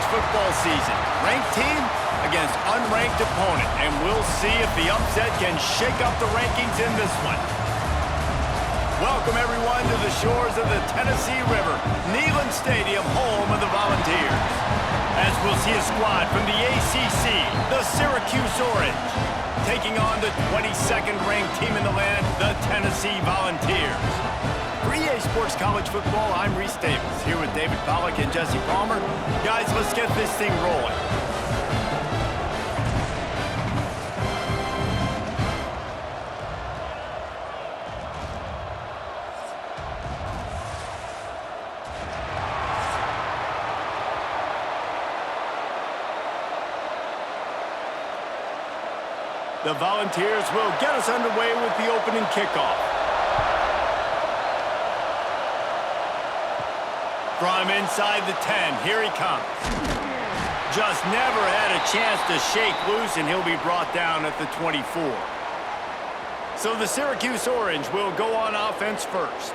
football season. Ranked team against unranked opponent, and we'll see if the upset can shake up the rankings in this one. Welcome, everyone, to the shores of the Tennessee River, Neyland Stadium, home of the Volunteers. As we'll see a squad from the ACC, the Syracuse Orange, taking on the 22nd ranked team in the land, the Tennessee Volunteers. For EA Sports College Football, I'm Reese Davis, here with David Pollack and Jesse Palmer. Guys, let's get this thing rolling. The Volunteers will get us underway with the opening kickoff. From inside the 10, here he comes. Just never had a chance to shake loose, and he'll be brought down at the 24. So the Syracuse Orange will go on offense first.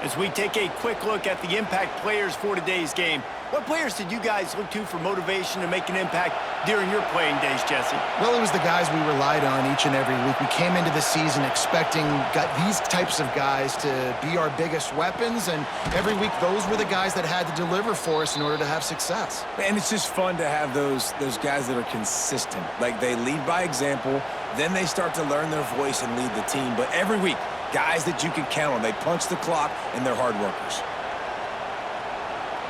As we take a quick look at the impact players for today's game, what players did you guys look to for motivation to make an impact during your playing days, Jesse? Well, it was the guys we relied on each and every week. We came into the season expecting these types of guys to be our biggest weapons, and every week those were the guys that had to deliver for us in order to have success. And it's just fun to have those guys that are consistent. Like, they lead by example, then they start to learn their voice and lead the team. But every week, guys that you can count on. They punch the clock, and they're hard workers.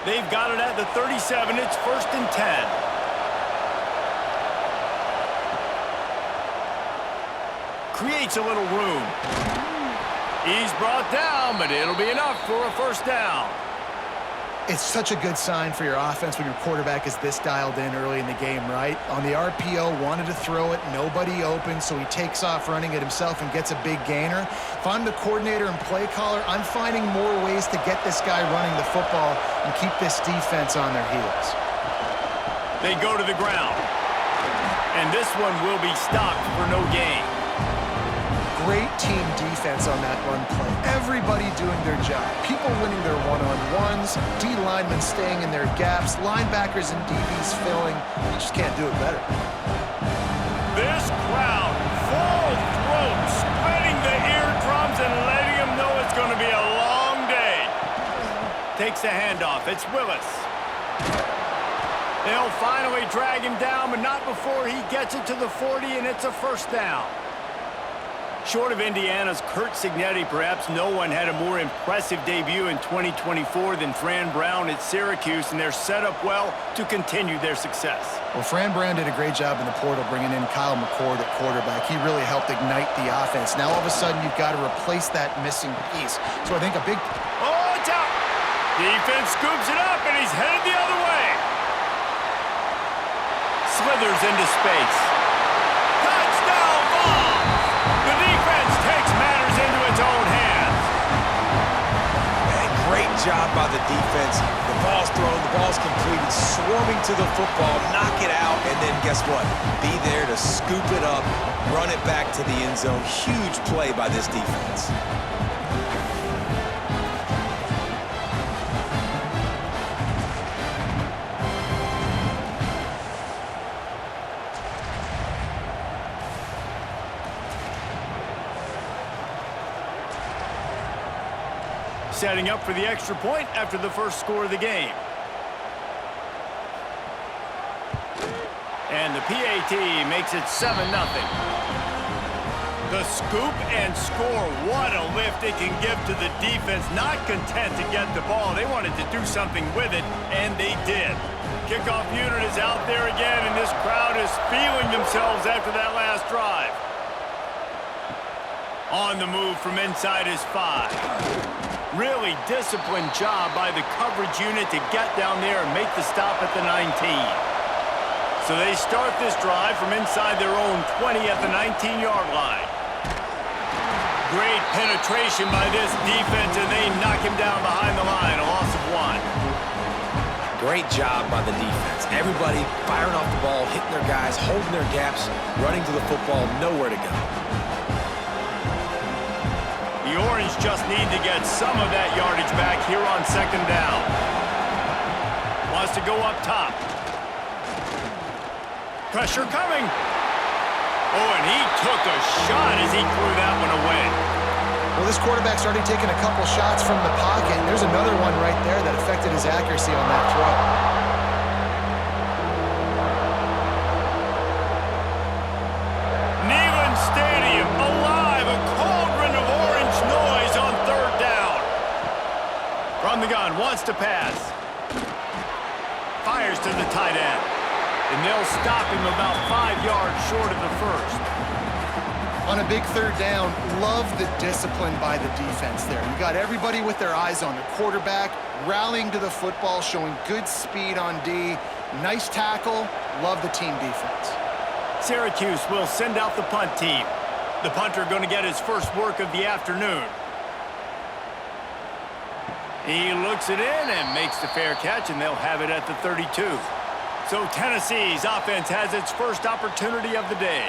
They've got it at the 37. It's 1st and 10. Creates a little room. He's brought down, but it'll be enough for a first down. It's such a good sign for your offense when your quarterback is this dialed in early in the game, right? On the RPO, wanted to throw it, nobody open, so he takes off running it himself and gets a big gainer. If I'm the coordinator and play caller, I'm finding more ways to get this guy running the football and keep this defense on their heels. They go to the ground, and this one will be stopped for no gain. Great team defense on that run play. Everybody doing their job. People winning their one-on-ones, D-linemen staying in their gaps, linebackers and DBs filling. You just can't do it better. This crowd, full throat, splitting the eardrums and letting them know it's going to be a long day. Takes the handoff. It's Willis. They'll finally drag him down, but not before he gets it to the 40, and it's a first down. Short of Indiana's Curt Cignetti, perhaps no one had a more impressive debut in 2024 than Fran Brown at Syracuse, and they're set up well to continue their success. Well, Fran Brown did a great job in the portal bringing in Kyle McCord at quarterback. He really helped ignite the offense. Now all of a sudden you've got to replace that missing piece. So I think a big... Oh, it's out! Defense scoops it up, and he's headed the other way. Slithers into space. Touchdown ball! The defense takes matters into its own hands. Man, great job by the defense. The ball's thrown, the ball's completed, swarming to the football, knock it out, and then guess what? Be there to scoop it up, run it back to the end zone. Huge play by this defense. Setting up for the extra point after the first score of the game. And the PAT makes it 7-0. The scoop and score. What a lift it can give to the defense. Not content to get the ball. They wanted to do something with it, and they did. Kickoff unit is out there again, and this crowd is feeling themselves after that last drive. On the move from inside his 5. Really disciplined job by the coverage unit to get down there and make the stop at the 19. So they start this drive from inside their own 20 at the 19-yard line. Great penetration by this defense, and they knock him down behind the line, a loss of 1. Great job by the defense. Everybody firing off the ball, hitting their guys, holding their gaps, running to the football, nowhere to go. The Orange just need to get some of that yardage back here on 2nd down. Wants to go up top. Pressure coming. Oh, and he took a shot as he threw that one away. Well, this quarterback's already taken a couple shots from the pocket. There's another one right there that affected his accuracy on that throw. Neyland Stadium alive, a cauldron of orange noise on third down. From the gun, wants to pass. Fires to the tight end. And they'll stop him about 5 yards short of the first. On a big third down, love the discipline by the defense there. You got everybody with their eyes on the quarterback, rallying to the football, showing good speed on D. Nice tackle. Love the team defense. Syracuse will send out the punt team. The punter going to get his first work of the afternoon. He looks it in and makes the fair catch, and they'll have it at the 32. So Tennessee's offense has its first opportunity of the day.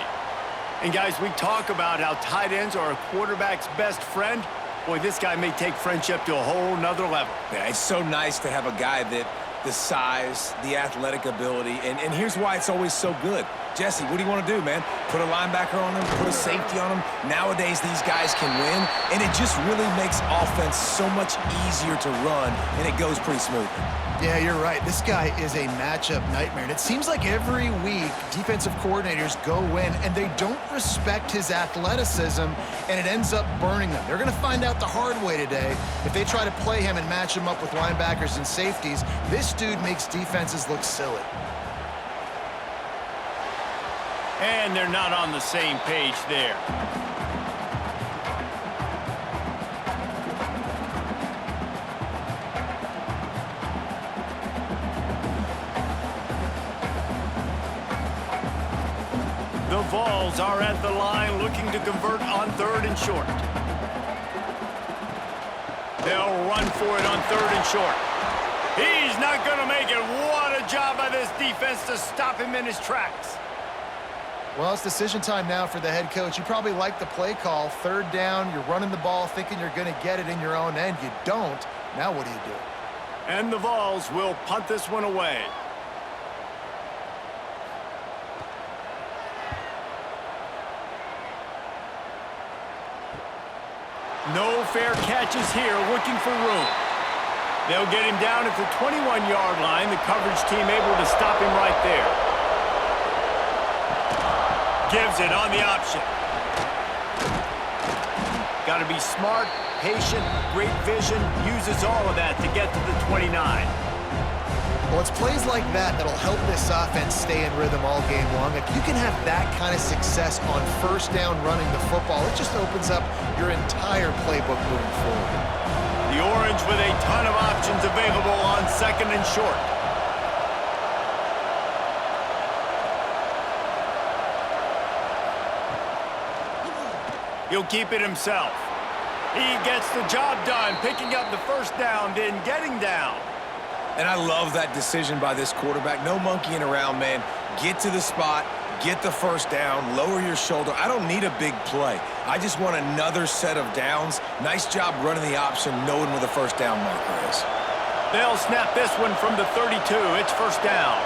And guys, we talk about how tight ends are a quarterback's best friend. Boy, this guy may take friendship to a whole nother level. Yeah, it's so nice to have a guy that the size, the athletic ability, and here's why it's always so good. Jesse, what do you want to do, man? Put a linebacker on him, put a safety on him. Nowadays, these guys can win, and it just really makes offense so much easier to run, and it goes pretty smoothly. Yeah, you're right. This guy is a matchup nightmare. And it seems like every week, defensive coordinators go in, and they don't respect his athleticism, and it ends up burning them. They're going to find out the hard way today. If they try to play him and match him up with linebackers and safeties, this dude makes defenses look silly. And they're not on the same page there. The Vols are at the line looking to convert on third and short. They'll run for it on third and short. He's not going to make it. What a job by this defense to stop him in his tracks. Well, it's decision time now for the head coach. You probably like the play call. Third down, you're running the ball thinking you're going to get it in your own end. You don't. Now what do you do? And the Vols will punt this one away. No fair catches here, looking for room. They'll get him down at the 21-yard line. The coverage team able to stop him right there. Gives it on the option. Got to be smart, patient, great vision. Uses all of that to get to the 29. Well, it's plays like that that'll help this offense stay in rhythm all game long. If you can have that kind of success on first down running the football, it just opens up your entire playbook moving forward. The Orange with a ton of options available on second and short. He'll keep it himself. He gets the job done, picking up the first down, then getting down. And I love that decision by this quarterback. No monkeying around, man. Get to the spot, get the first down, lower your shoulder. I don't need a big play. I just want another set of downs. Nice job running the option, knowing where the first down marker is. They'll snap this one from the 32. It's first down.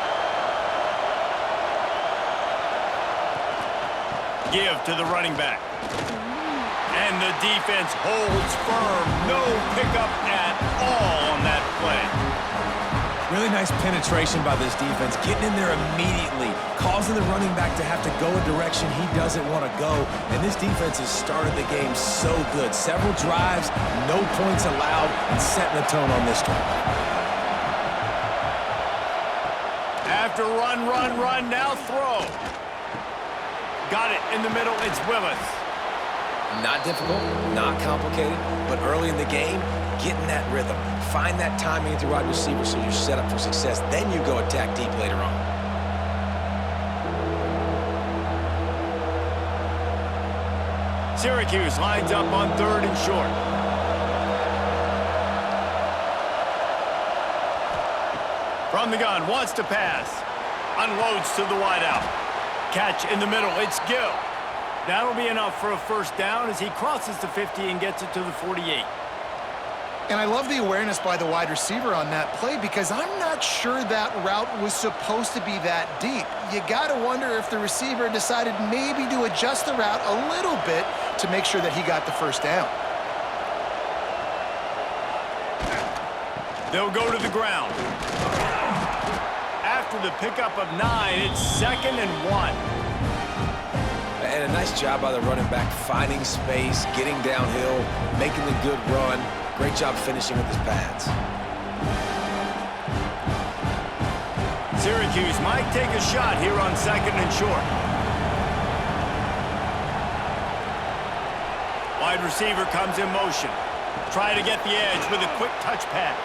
Give to the running back. And the defense holds firm. No pickup at all on that play. Really nice penetration by this defense, getting in there immediately, causing the running back to have to go a direction he doesn't want to go. And this defense has started the game so good. Several drives, no points allowed, and setting the tone on this drive. After run, now throw. Got it in the middle, it's Willis. Not difficult, not complicated, but early in the game, getting that rhythm. Find that timing at the wide receiver so you're set up for success. Then you go attack deep later on. Syracuse lines up on third and short. From the gun, wants to pass. Unloads to the wideout. Catch in the middle, it's Gill. That'll be enough for a first down as he crosses the 50 and gets it to the 48. And I love the awareness by the wide receiver on that play because I'm not sure that route was supposed to be that deep. You got to wonder if the receiver decided maybe to adjust the route a little bit to make sure that he got the first down. They'll go to the ground. After the pickup of 9, it's 2nd and 1. And a nice job by the running back, finding space, getting downhill, making the good run. Great job finishing with his pads. Syracuse might take a shot here on 2nd and short. Wide receiver comes in motion. Try to get the edge with a quick touch pass.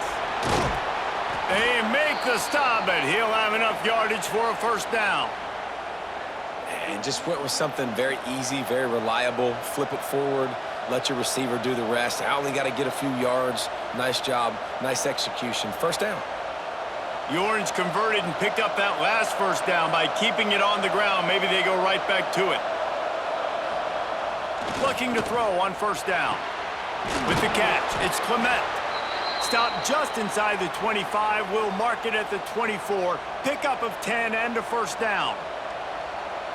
They make the stop, but he'll have enough yardage for a first down. And just went with something very easy, very reliable. Flip it forward, let your receiver do the rest. I only got to get a few yards. Nice job, nice execution. First down. The Orange converted and picked up that last first down by keeping it on the ground. Maybe they go right back to it. Looking to throw on first down. With the catch, it's Clement. Stopped just inside the 25. Will mark it at the 24. Pickup of 10 and a first down.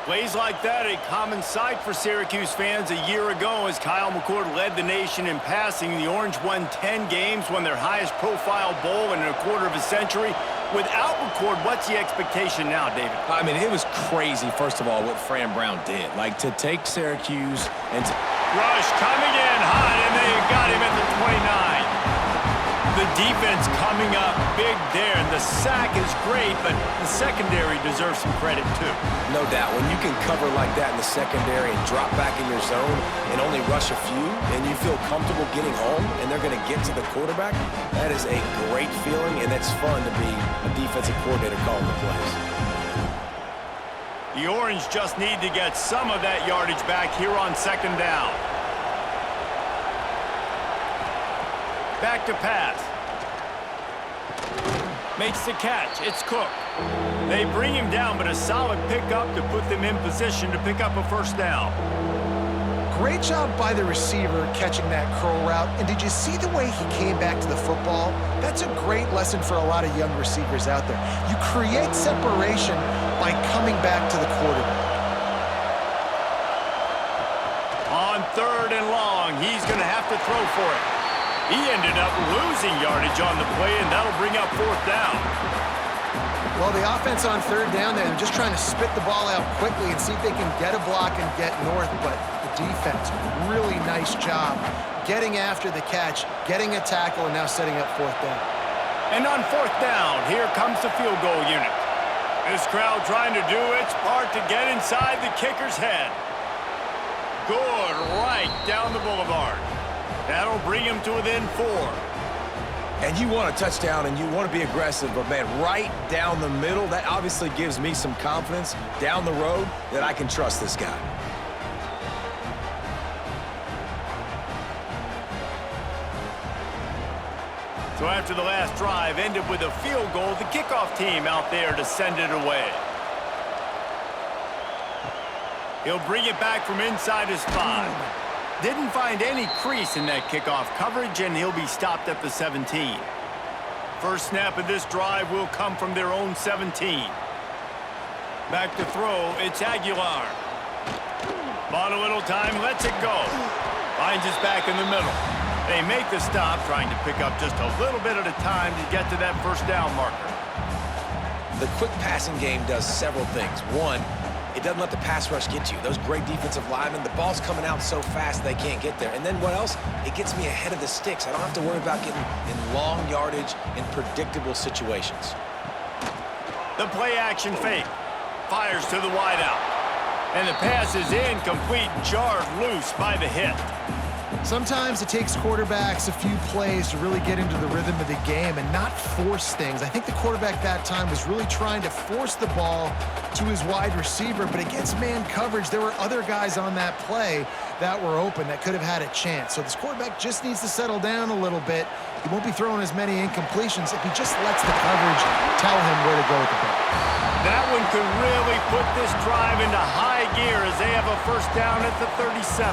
Plays like that, a common sight for Syracuse fans. A year ago, as Kyle McCord led the nation in passing, the Orange won 10 games, won their highest profile bowl in a quarter of a century. Without McCord, what's the expectation now, David? I mean, it was crazy, first of all, what Fran Brown did. Like, to take Syracuse and to... Rush coming in hot, and they got him at the 29. The defense coming up big there, and the sack is great, but the secondary deserves some credit, too. No doubt. When you can cover like that in the secondary and drop back in your zone and only rush a few, and you feel comfortable getting home, and they're going to get to the quarterback, that is a great feeling, and it's fun to be a defensive coordinator calling the plays. The Orange just need to get some of that yardage back here on 2nd down. Back to pass. Makes the catch. It's Cook. They bring him down, but a solid pickup to put them in position to pick up a first down. Great job by the receiver catching that curl route. And did you see the way he came back to the football? That's a great lesson for a lot of young receivers out there. You create separation by coming back to the quarterback. On 3rd and long, he's going to have to throw for it. He ended up losing yardage on the play, and that'll bring up 4th down. Well, the offense on 3rd down, they're just trying to spit the ball out quickly and see if they can get a block and get north, but the defense, really nice job getting after the catch, getting a tackle, and now setting up 4th down. And on 4th down, here comes the field goal unit. This crowd trying to do its part to get inside the kicker's head. Good, right down the boulevard. That'll bring him to within 4. And you want a touchdown and you want to be aggressive, but man, right down the middle, that obviously gives me some confidence down the road that I can trust this guy. So after the last drive ended with a field goal, the kickoff team out there to send it away. He'll bring it back from inside his 5. Didn't find any crease in that kickoff coverage, and he'll be stopped at the 17. First snap of this drive will come from their own 17. Back to throw, it's Aguilar. Bought a little time, lets it go. Finds us back in the middle. They make the stop, trying to pick up just a little bit at a time to get to that first down marker. The quick passing game does several things. One, it doesn't let the pass rush get to you. Those great defensive linemen, the ball's coming out so fast they can't get there. And then what else? It gets me ahead of the sticks. I don't have to worry about getting in long yardage in predictable situations. The play action fake. Fires to the wideout. And the pass is incomplete, jarred loose by the hit. Sometimes it takes quarterbacks a few plays to really get into the rhythm of the game and not force things. I think the quarterback that time was really trying to force the ball to his wide receiver, but against man coverage, there were other guys on that play that were open that could have had a chance. So this quarterback just needs to settle down a little bit. He won't be throwing as many incompletions if he just lets the coverage tell him where to go with the ball. That one could really put this drive into high gear as they have a first down at the 37.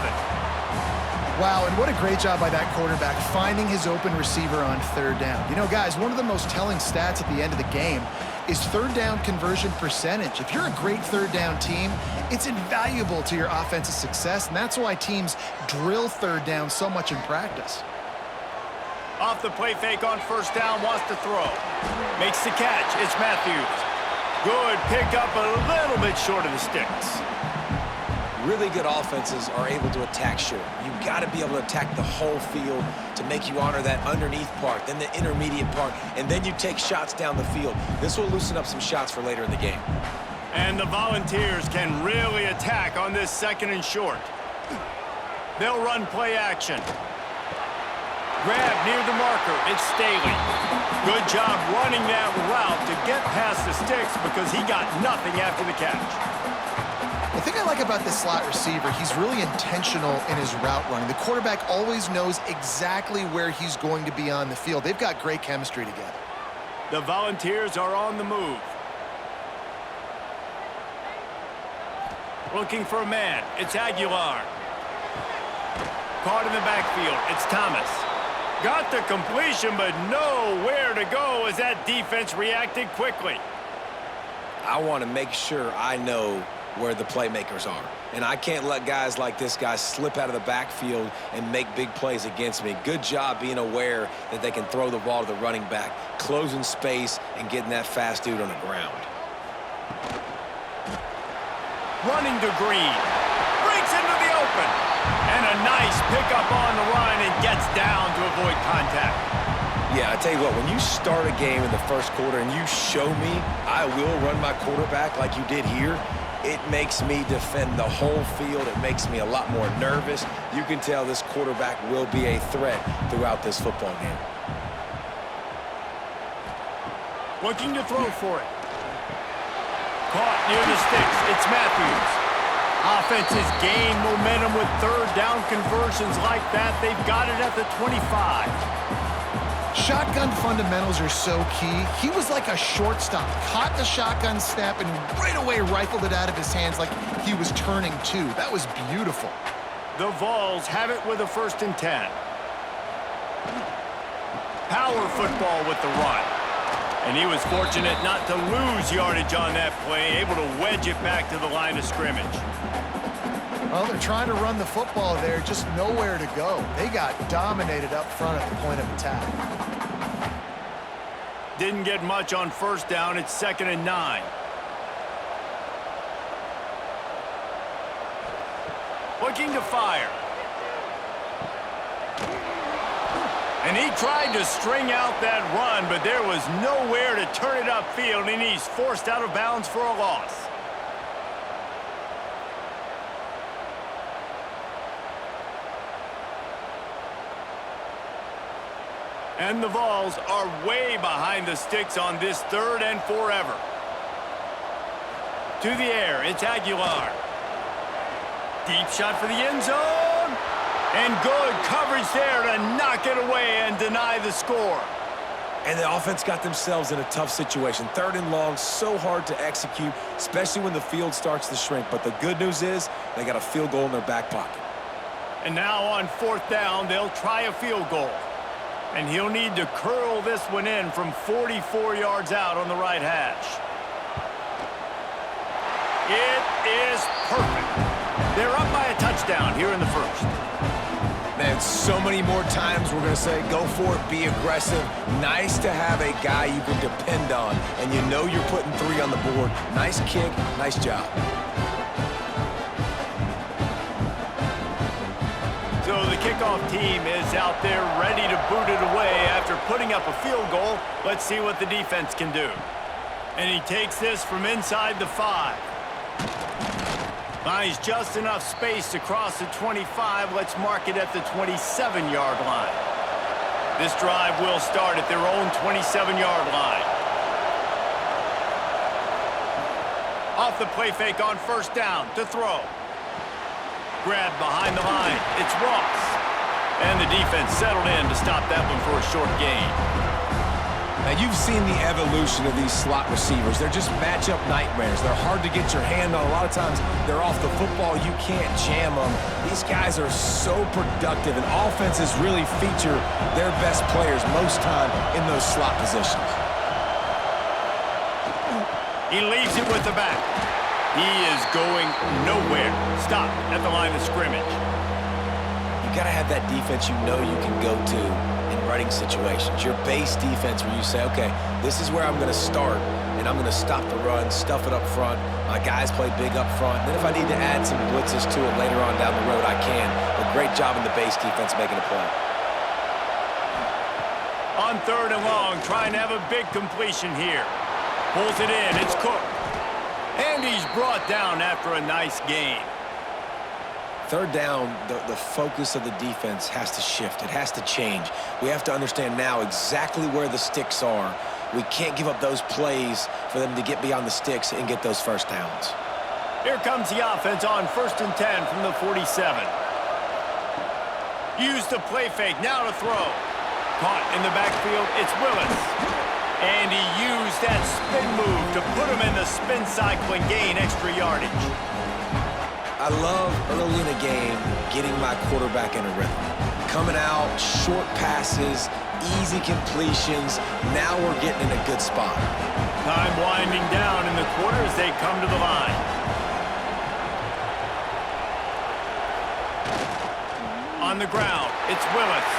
Wow, and what a great job by that quarterback finding his open receiver on third down. You know, guys, one of the most telling stats at the end of the game is third down conversion percentage. If you're a great third down team, it's invaluable to your offensive success, and that's why teams drill third down so much in practice. Off the play fake on first down, wants to throw. Makes the catch. It's Matthews. Good pickup, a little bit short of the sticks. Really good offenses are able to attack short. You've got to be able to attack the whole field to make you honor that underneath part, then the intermediate part, and then you take shots down the field. This will loosen up some shots for later in the game. And the Volunteers can really attack on this second and short. They'll run play action. Grab near the marker. It's Staley. Good job running that route to get past the sticks because he got nothing after the catch. The thing I like about this slot receiver, he's really intentional in his route running. The quarterback always knows exactly where he's going to be on the field. They've got great chemistry together. The Volunteers are on the move. Looking for a man. It's Aguilar. Caught in the backfield. It's Thomas. Got the completion, but nowhere to go as that defense reacted quickly. I want to make sure I know where the playmakers are. And I can't let guys like this guy slip out of the backfield and make big plays against me. Good job being aware that they can throw the ball to the running back, closing space, and getting that fast dude on the ground. Running to Green. Breaks into the open. And a nice pickup on the run and gets down to avoid contact. Yeah, I tell you what, when you start a game in the first quarter and you show me I will run my quarterback like you did here, it makes me defend the whole field. It makes me a lot more nervous. You can tell this quarterback will be a threat throughout this football game. Looking to throw for it. Caught near the sticks. It's Matthews. Offenses gain momentum with third down conversions like that. They've got it at the 25. Shotgun fundamentals are so key. He was like a shortstop, caught the shotgun snap and right away rifled it out of his hands like he was turning two. That was beautiful. The Vols have it with a 1st and 10. Power football with the run. And he was fortunate not to lose yardage on that play, able to wedge it back to the line of scrimmage. Well, they're trying to run the football there, just nowhere to go. They got dominated up front at the point of attack. Didn't get much on first down. It's 2nd and 9. Looking to fire. And he tried to string out that run, but there was nowhere to turn it upfield, and he's forced out of bounds for a loss. And the Vols are way behind the sticks on this 3rd and forever. To the air, it's Aguilar. Deep shot for the end zone. And good coverage there to knock it away and deny the score. And the offense got themselves in a tough situation. 3rd and long, so hard to execute, especially when the field starts to shrink. But the good news is they got a field goal in their back pocket. And now on 4th down, they'll try a field goal. And he'll need to curl this one in from 44 yards out on the right hash. It is perfect. They're up by a touchdown here in the 1st. Man, so many more times we're going to say, go for it, be aggressive. Nice to have a guy you can depend on, and you know you're putting 3 on the board. Nice kick, nice job. So the kickoff team is out there ready to boot it away after putting up a field goal. Let's see what the defense can do. And he takes this from inside the 5. Finds just enough space to cross the 25. Let's mark it at the 27-yard line. This drive will start at their own 27-yard line. Off the play fake on first down to throw. Grab behind the line. It's Ross. And the defense settled in to stop that one for a short gain. Now, you've seen the evolution of these slot receivers. They're just matchup nightmares. They're hard to get your hand on. A lot of times, they're off the football. You can't jam them. These guys are so productive, and offenses really feature their best players most time in those slot positions. He leaves it with the back. He is going nowhere. Stopped at the line of scrimmage. You got to have that defense you know you can go to in running situations. Your base defense where you say, okay, this is where I'm going to start, and I'm going to stop the run, stuff it up front. My guys play big up front. Then if I need to add some blitzes to it later on down the road, I can. But great job in the base defense making a play. On 3rd and long, trying to have a big completion here. Pulls it in. It's Cook. And he's brought down after a nice gain. 3rd down, the focus of the defense has to shift. It has to change. We have to understand now exactly where the sticks are. We can't give up those plays for them to get beyond the sticks and get those first downs. Here comes the offense on 1st and 10 from the 47. Use the play fake. Now to throw. Caught in the backfield. It's Willis. And he used that spin move to put him in the spin cycle and gain extra yardage. I love early in a game getting my quarterback in a rhythm. Coming out, short passes, easy completions. Now we're getting in a good spot. Time winding down in the quarter as they come to the line. On the ground, it's Willis.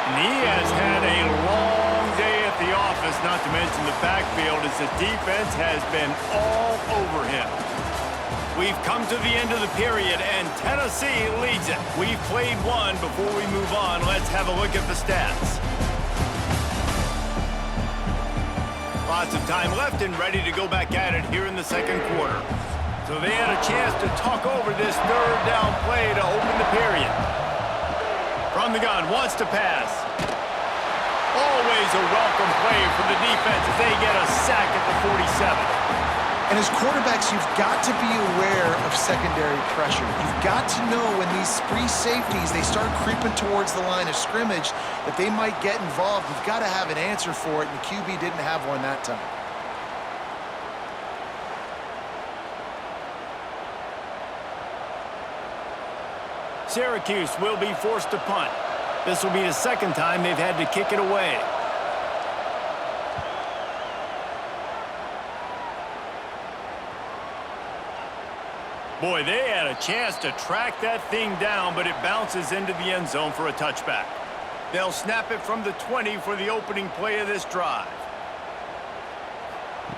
And he has had a long day at the office, not to mention the backfield, as the defense has been all over him. We've come to the end of the period, and Tennessee leads it. We've played one. Before we move on, let's have a look at the stats. Lots of time left and ready to go back at it here in the 2nd quarter. So they had a chance to talk over this 3rd down play to open the period. From the gun, wants to pass. Always a welcome play for the defense as they get a sack at the 47. And as quarterbacks, you've got to be aware of secondary pressure. You've got to know when these free safeties, they start creeping towards the line of scrimmage, that they might get involved. You've got to have an answer for it, and the QB didn't have one that time. Syracuse will be forced to punt. This will be the 2nd time they've had to kick it away. Boy, they had a chance to track that thing down, but it bounces into the end zone for a touchback. They'll snap it from the 20 for the opening play of this drive.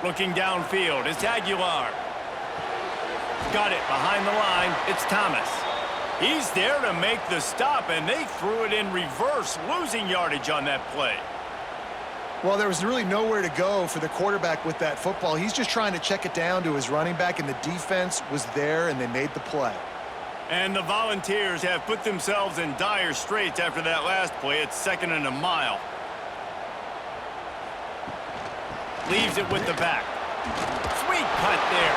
Looking downfield, it's Aguilar. Got it behind the line, it's Thomas. He's there to make the stop, and they threw it in reverse, losing yardage on that play. Well, there was really nowhere to go for the quarterback with that football. He's just trying to check it down to his running back, and the defense was there, and they made the play. And the Volunteers have put themselves in dire straits after that last play. It's 2nd and a mile. Leaves it with the back. Sweet punt there.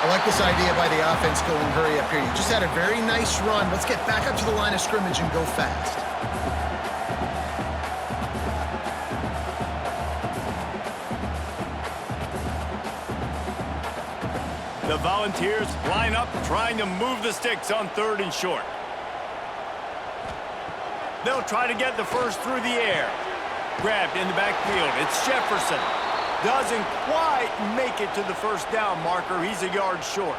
I like this idea by the offense going hurry up here. You just had a very nice run. Let's get back up to the line of scrimmage and go fast. The Volunteers line up, trying to move the sticks on 3rd and short. They'll try to get the first through the air. Grabbed in the backfield. It's Jefferson. Doesn't quite make it to the first down marker. He's a yard short.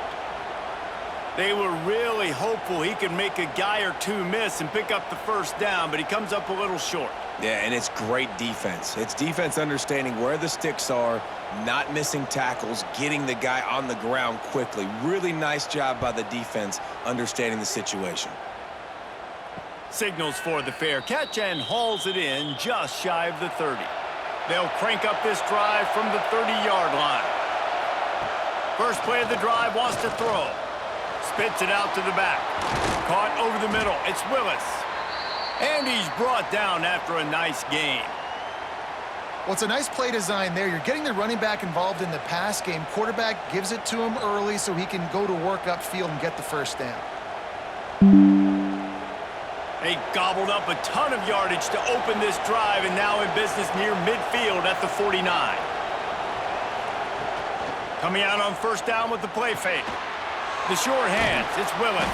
They were really hopeful he could make a guy or two miss and pick up the first down, but he comes up a little short. Yeah, and it's great defense. It's defense understanding where the sticks are, not missing tackles, getting the guy on the ground quickly. Really nice job by the defense understanding the situation. Signals for the fair catch and hauls it in just shy of the 30. They'll crank up this drive from the 30-yard line. First play of the drive, wants to throw. Spits it out to the back. Caught over the middle. It's Willis. And he's brought down after a nice gain. Well, it's a nice play design there. You're getting the running back involved in the pass game. Quarterback gives it to him early so he can go to work upfield and get the first down. A They gobbled up a ton of yardage to open this drive, and now in business near midfield at the 49. Coming out on first down with the play fake. The short hands, it's Willis.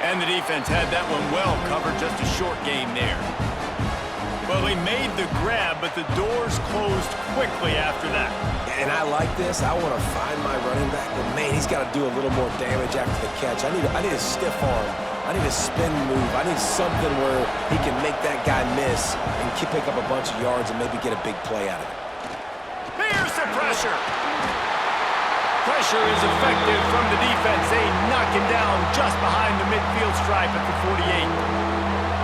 And the defense had that one well covered, just a short game there. Well, they made the grab, but the doors closed quickly after that. And I like this. I want to find my running back, but man, he's got to do a little more damage after the catch. I need a stiff arm. I need a spin move. I need something where he can make that guy miss and pick up a bunch of yards and maybe get a big play out of it. Here's the pressure. Pressure is effective from the defense. They knock him down just behind the midfield stripe at the 48.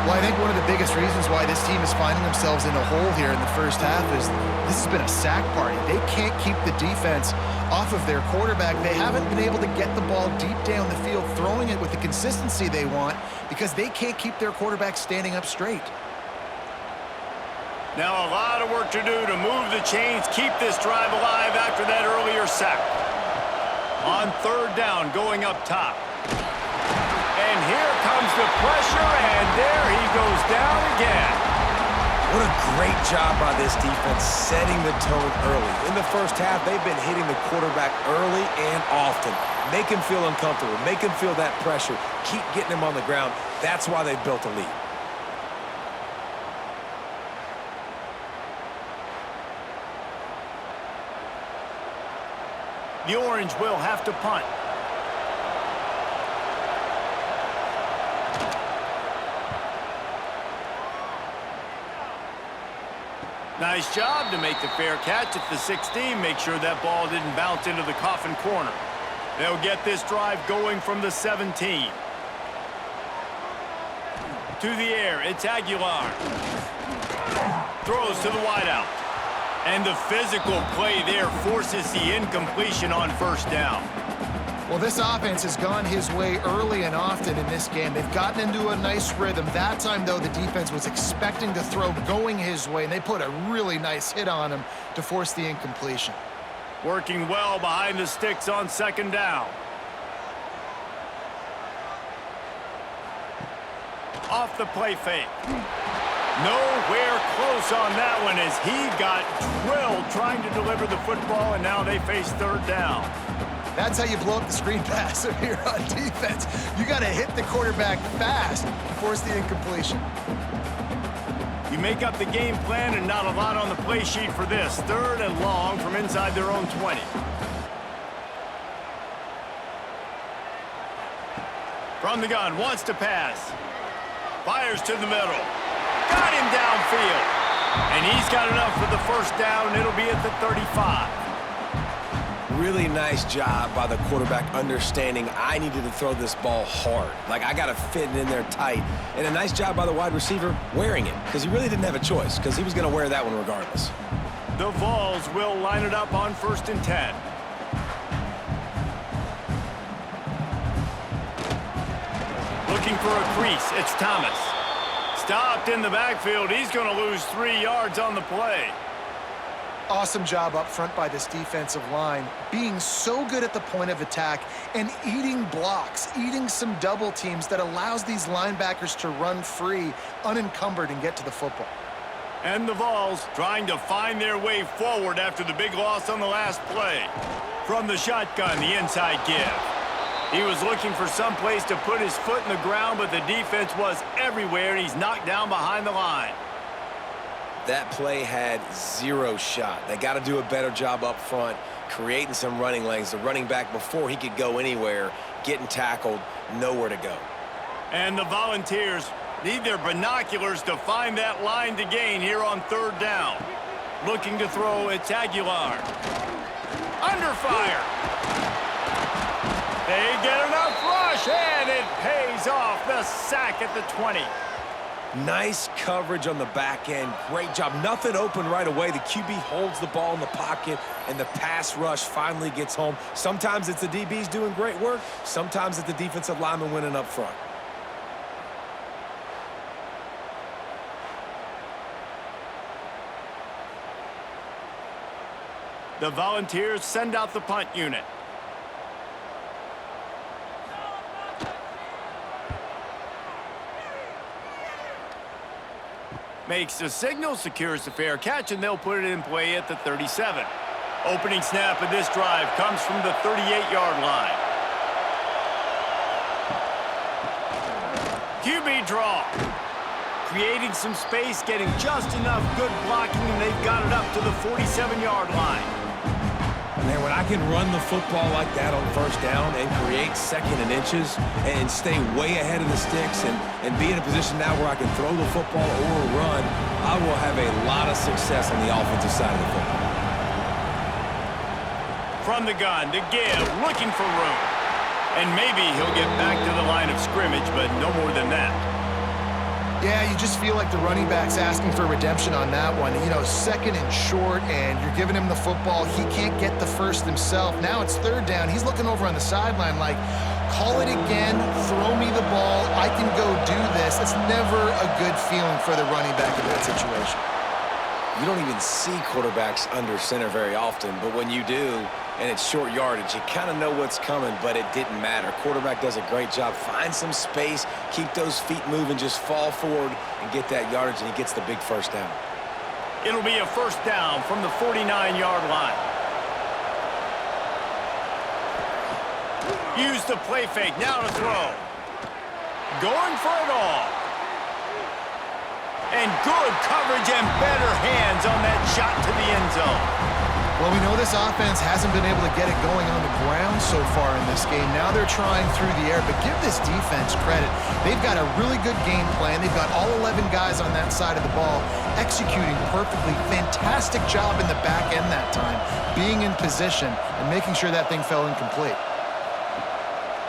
Well, I think one of the biggest reasons why this team is finding themselves in a hole here in the first half is this has been a sack party. They can't keep the defense off of their quarterback. They haven't been able to get the ball deep down the field, throwing it with the consistency they want because they can't keep their quarterback standing up straight. Now a lot of work to do to move the chains, keep this drive alive after that earlier sack. On third down, going up top. And here comes the pressure, and there he goes down again. What a great job by this defense setting the tone early. In the first half, they've been hitting the quarterback early and often. Make him feel uncomfortable. Make him feel that pressure. Keep getting him on the ground. That's why they've built a lead. The Orange will have to punt. Nice job to make the fair catch at the 16. Make sure that ball didn't bounce into the coffin corner. They'll get this drive going from the 17. To the air, it's Aguilar. Throws to the wideout. And the physical play there forces the incompletion on first down. Well, this offense has gone his way early and often in this game. They've gotten into a nice rhythm. That time, though, the defense was expecting to throw going his way, and they put a really nice hit on him to force the incompletion. Working well behind the sticks on second down. Off the play fake. Nowhere close on that one as he got drilled trying to deliver the football, and now they face third down. That's how you blow up the screen pass if you're on defense. You got to hit the quarterback fast to force the incompletion. You make up the game plan and not a lot on the play sheet for this. Third and long from inside their own 20. From the gun, wants to pass. Fires to the middle. Got him downfield. And he's got enough for the first down. It'll be at the 35. Really nice job by the quarterback understanding I needed to throw this ball hard. Like, I got to fit it in there tight. And a nice job by the wide receiver wearing it because he really didn't have a choice because he was going to wear that one regardless. The Vols will line it up on 1st and 10. Looking for a crease. It's Thomas. Stopped in the backfield. He's going to lose 3 yards on the play. Awesome job up front by this defensive line, being so good at the point of attack and eating blocks, eating some double teams that allows these linebackers to run free, unencumbered, and get to the football. And the Vols trying to find their way forward after the big loss on the last play. From the shotgun, the inside give. He was looking for some place to put his foot in the ground, but the defense was everywhere, and he's knocked down behind the line. That play had 0 shot. They got to do a better job up front, creating some running lanes. The running back, before he could go anywhere, getting tackled, nowhere to go. And the Volunteers need their binoculars to find that line to gain here on third down. Looking to throw, it's Aguilar. Under fire. They get enough rush, and it pays off. The sack at the 20. Nice coverage on the back end. Great job. Nothing open right away. The QB holds the ball in the pocket, and the pass rush finally gets home. Sometimes it's the DBs doing great work. Sometimes it's the defensive lineman winning up front. The Volunteers send out the punt unit. Makes the signal, secures the fair catch, and they'll put it in play at the 37. Opening snap of this drive comes from the 38-yard line. QB draw. Creating some space, getting just enough good blocking, and they've got it up to the 47-yard line. Man, when I can run the football like that on first down and create second and inches and stay way ahead of the sticks and be in a position now where I can throw the football or run, I will have a lot of success on the offensive side of the football. From the gun, to give, looking for room. And maybe he'll get back to the line of scrimmage, but no more than that. Yeah, you just feel like the running back's asking for redemption on that one. You know, second and short, and you're giving him the football. He can't get the first himself. Now it's third down. He's looking over on the sideline like, call it again, throw me the ball, I can go do this. It's never a good feeling for the running back in that situation. You don't even see quarterbacks under center very often, but when you do, and it's short yardage, you kind of know what's coming, but it didn't matter. Quarterback does a great job. Find some space, keep those feet moving, just fall forward and get that yardage, and he gets the big first down. It'll be a first down from the 49-yard line. Use the play fake, now to throw. Going for it all. And good coverage and better hands on that shot to the end zone. Well, we know this offense hasn't been able to get it going on the ground so far in this game. Now they're trying through the air, but give this defense credit. They've got a really good game plan. They've got all 11 guys on that side of the ball executing perfectly. Fantastic job in the back end that time, being in position and making sure that thing fell incomplete.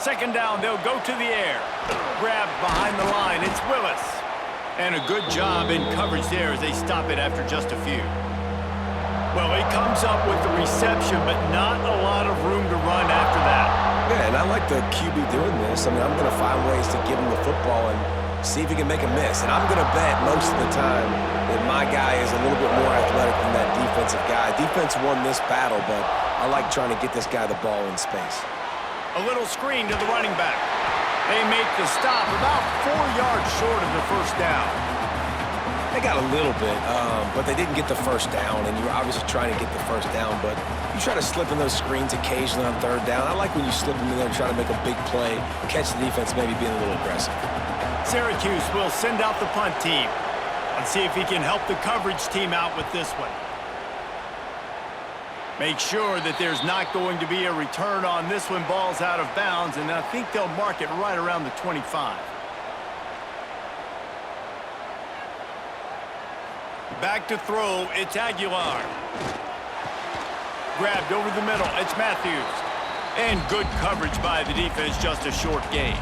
Second down, they'll go to the air. Grabbed behind the line, it's Willis. And a good job in coverage there as they stop it after just a few. Well, he comes up with the reception, but not a lot of room to run after that. Yeah, and I like the QB doing this. I mean, I'm going to find ways to give him the football and see if he can make a miss. And I'm going to bet most of the time that my guy is a little bit more athletic than that defensive guy. Defense won this battle, but I like trying to get this guy the ball in space. A little screen to the running back. They make the stop about 4 yards short of the first down. They got a little bit, but they didn't get the first down, and you're obviously trying to get the first down, but you try to slip in those screens occasionally on third down. I like when you slip them in there and try to make a big play, catch the defense maybe being a little aggressive. Syracuse will send out the punt team. Let's see if he can help the coverage team out with this one. Make sure that there's not going to be a return on this one. Ball's out of bounds, and I think they'll mark it right around the 25. Back to throw, it's Aguilar. Grabbed over the middle, it's Matthews. And good coverage by the defense, just a short gain.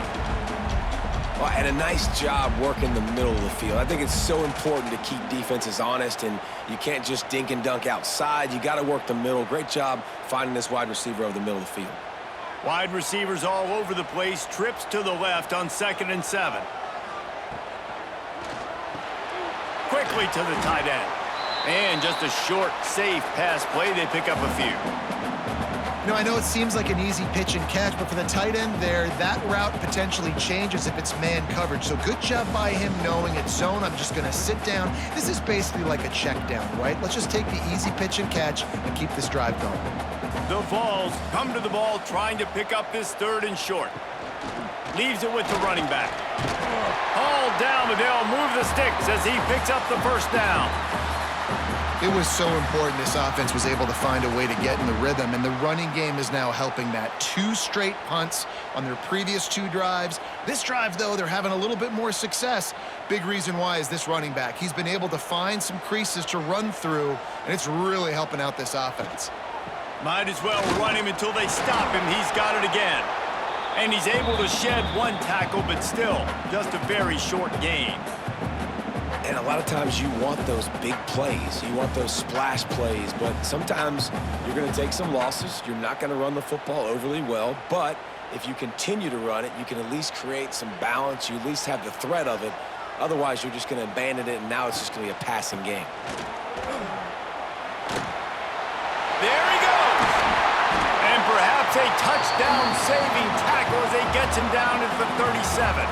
Well, and a nice job working the middle of the field. I think it's so important to keep defenses honest, and you can't just dink and dunk outside. You got to work the middle. Great job finding this wide receiver over the middle of the field. Wide receivers all over the place. Trips to the left on 2nd and 7. Quickly to the tight end. And just a short, safe pass play. They pick up a few. You know, I know it seems like an easy pitch and catch, but for the tight end there, that route potentially changes if it's man coverage. So good job by him knowing it's zone. I'm just going to sit down. This is basically like a check down, right? Let's just take the easy pitch and catch and keep this drive going. The Vols come to the ball trying to pick up this 3rd and short. Leaves it with the running back. Hauled down, but they'll move the sticks as he picks up the first down. It was so important this offense was able to find a way to get in the rhythm, and the running game is now helping that. 2 straight punts on their previous 2 drives. This drive, though, they're having a little bit more success. Big reason why is this running back. He's been able to find some creases to run through, and it's really helping out this offense. Might as well run him until they stop him. He's got it again. And he's able to shed 1 tackle, but still just a very short gain. And a lot of times you want those big plays. You want those splash plays, but sometimes you're going to take some losses. You're not going to run the football overly well, but if you continue to run it, you can at least create some balance. You at least have the threat of it. Otherwise, you're just going to abandon it, and now it's just going to be a passing game. There he goes! And perhaps a touchdown-saving tackle as he gets him down at the 37.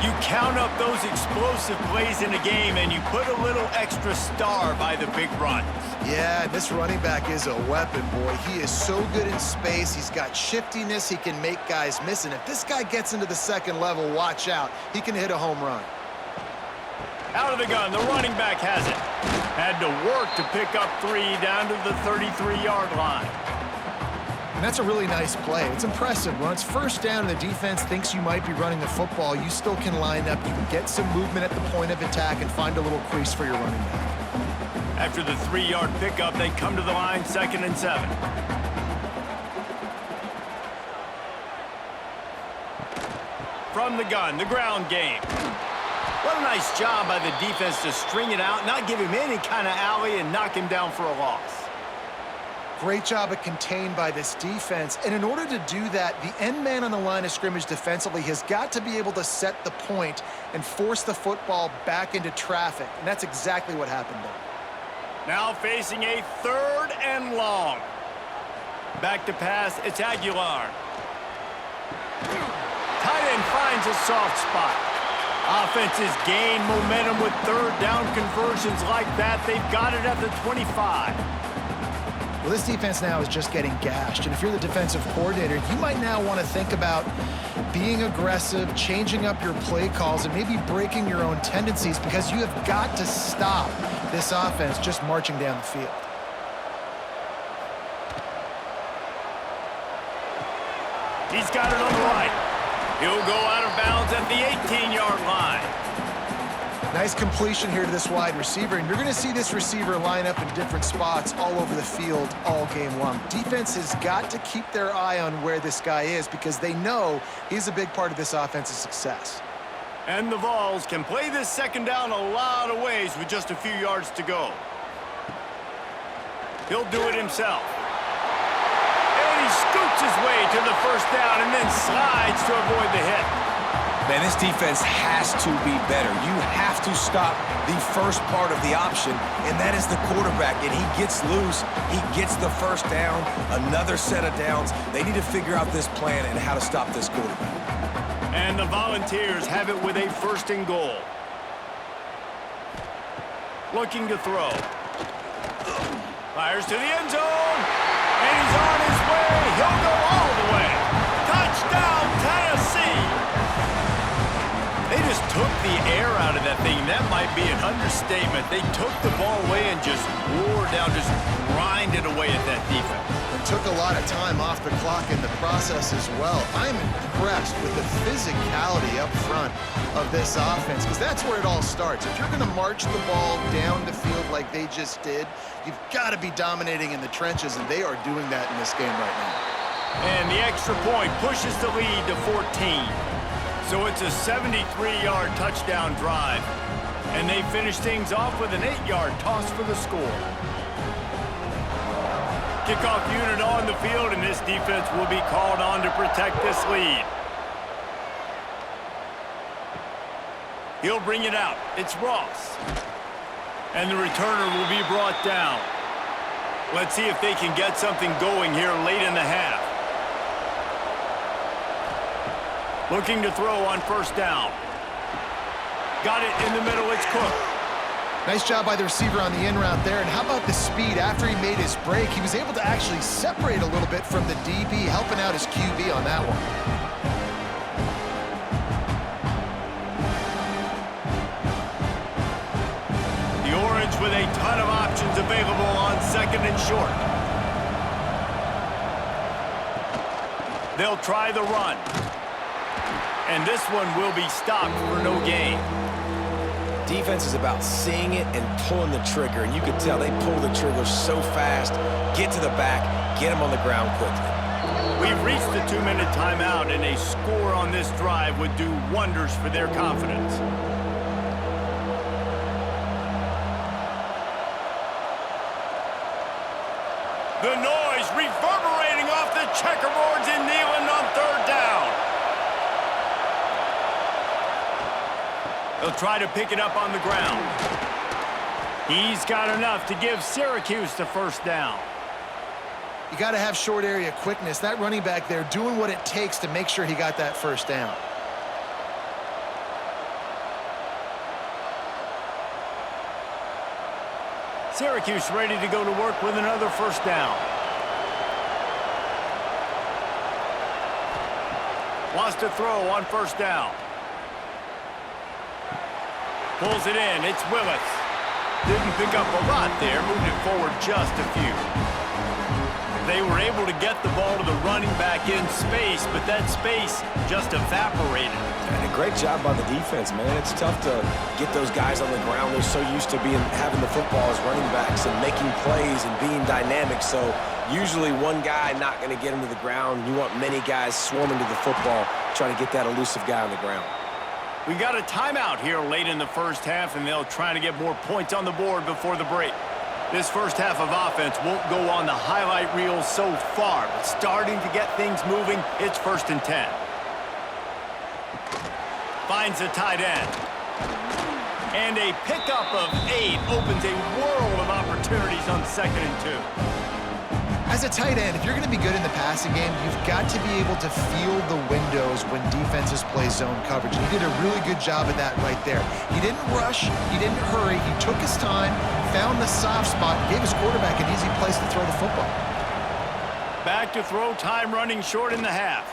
You count up those explosive plays in a game, and you put a little extra star by the big runs. Yeah, this running back is a weapon, boy. He is so good in space. He's got shiftiness. He can make guys miss. And if this guy gets into the second level, watch out. He can hit a home run. Out of the gun, the running back has it. Had to work to pick up 3 down to the 33-yard line. And that's a really nice play. It's impressive. When it's first down and the defense thinks you might be running the football, you still can line up. You can get some movement at the point of attack and find a little crease for your running back. After the 3-yard pickup, they come to the line, 2nd and 7. From the gun, the ground game. What a nice job by the defense to string it out, not give him any kind of alley, and knock him down for a loss. Great job of contained by this defense. And in order to do that, the end man on the line of scrimmage defensively has got to be able to set the point and force the football back into traffic. And that's exactly what happened there. Now facing a 3rd and long. Back to pass, it's Aguilar. Tight end finds a soft spot. Offenses gain momentum with 3rd down conversions like that. They've got it at the 25. Well, this defense now is just getting gashed. And if you're the defensive coordinator, you might now want to think about being aggressive, changing up your play calls, and maybe breaking your own tendencies, because you have got to stop this offense just marching down the field. He's got it on the right. He'll go out of bounds at the 18-yard line. Nice completion here to this wide receiver, and you're going to see this receiver line up in different spots all over the field all game long. Defense has got to keep their eye on where this guy is, because they know he's a big part of this offense's success. And the Vols can play this 2nd down a lot of ways with just a few yards to go. He'll do it himself. And he scoots his way to the 1st down and then slides to avoid the hit. Man, this defense has to be better. You have to stop the first part of the option, and that is the quarterback. And he gets loose. He gets the 1st down, another set of downs. They need to figure out this plan and how to stop this quarterback. And the Volunteers have it with a 1st and goal. Looking to throw. Fires to the end zone. And he's on his way. He'll go all the way. Touchdown, Tennessee. They just took the air out of that thing. That might be an understatement. They took the ball away and just wore down, just grinded away at that defense. And took a lot of time off the clock in the process as well. I'm impressed with the physicality up front of this offense, because that's where it all starts. If you're going to march the ball down the field like they just did, you've got to be dominating in the trenches, and they are doing that in this game right now. And the extra point pushes the lead to 14. So it's a 73-yard touchdown drive. And they finish things off with an 8-yard toss for the score. Kickoff unit on the field, and this defense will be called on to protect this lead. He'll bring it out. It's Ross. And the returner will be brought down. Let's see if they can get something going here late in the half. Looking to throw on 1st down. Got it in the middle, it's Cook. Nice job by the receiver on the in route there. And how about the speed after he made his break? He was able to actually separate a little bit from the DB, helping out his QB on that one. The Orange with a ton of options available on 2nd and short. They'll try the run. And this one will be stopped for no gain. Defense is about seeing it and pulling the trigger, and you can tell they pull the trigger so fast, get to the back, get him on the ground quickly. We've reached the 2-minute timeout, and a score on this drive would do wonders for their confidence. The noise reverberating off the checkerboards in Neyland on 3rd down. They'll try to pick it up on the ground. He's got enough to give Syracuse the 1st down. You got to have short area quickness. That running back there doing what it takes to make sure he got that 1st down. Syracuse ready to go to work with another first down. Wants to throw on first down. Pulls it in. It's Willis. Didn't pick up a lot there. Moved it forward just a few. They were able to get the ball to the running back in space, but that space just evaporated. And a great job by the defense, man. It's tough to get those guys on the ground. They're so used to having the football as running backs and making plays and being dynamic. So usually one guy not going to get him to the ground. You want many guys swarming to the football, trying to get that elusive guy on the ground. We got a timeout here late in the first half, and they'll try to get more points on the board before the break. This first half of offense won't go on the highlight reel so far, but starting to get things moving, it's 1st and 10. Finds a tight end. And a pickup of 8 opens a world of opportunities on 2nd and 2. As a tight end, if you're going to be good in the passing game, you've got to be able to feel the windows when defenses play zone coverage. And he did a really good job of that right there. He didn't rush. He didn't hurry. He took his time, found the soft spot, and gave his quarterback an easy place to throw the football. Back to throw, time running short in the half.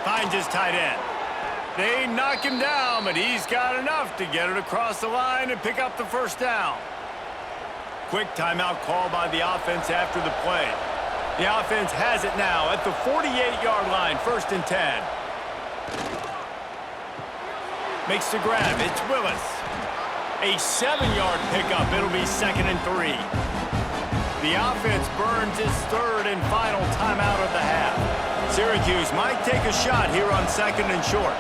Finds his tight end. They knock him down, but he's got enough to get it across the line and pick up the first down. Quick timeout call by the offense after the play. The offense has it now at the 48-yard line, 1st and 10. Makes the grab. It's Willis. A 7-yard pickup. It'll be 2nd and 3. The offense burns its 3rd and final timeout of the half. Syracuse might take a shot here on 2nd and short.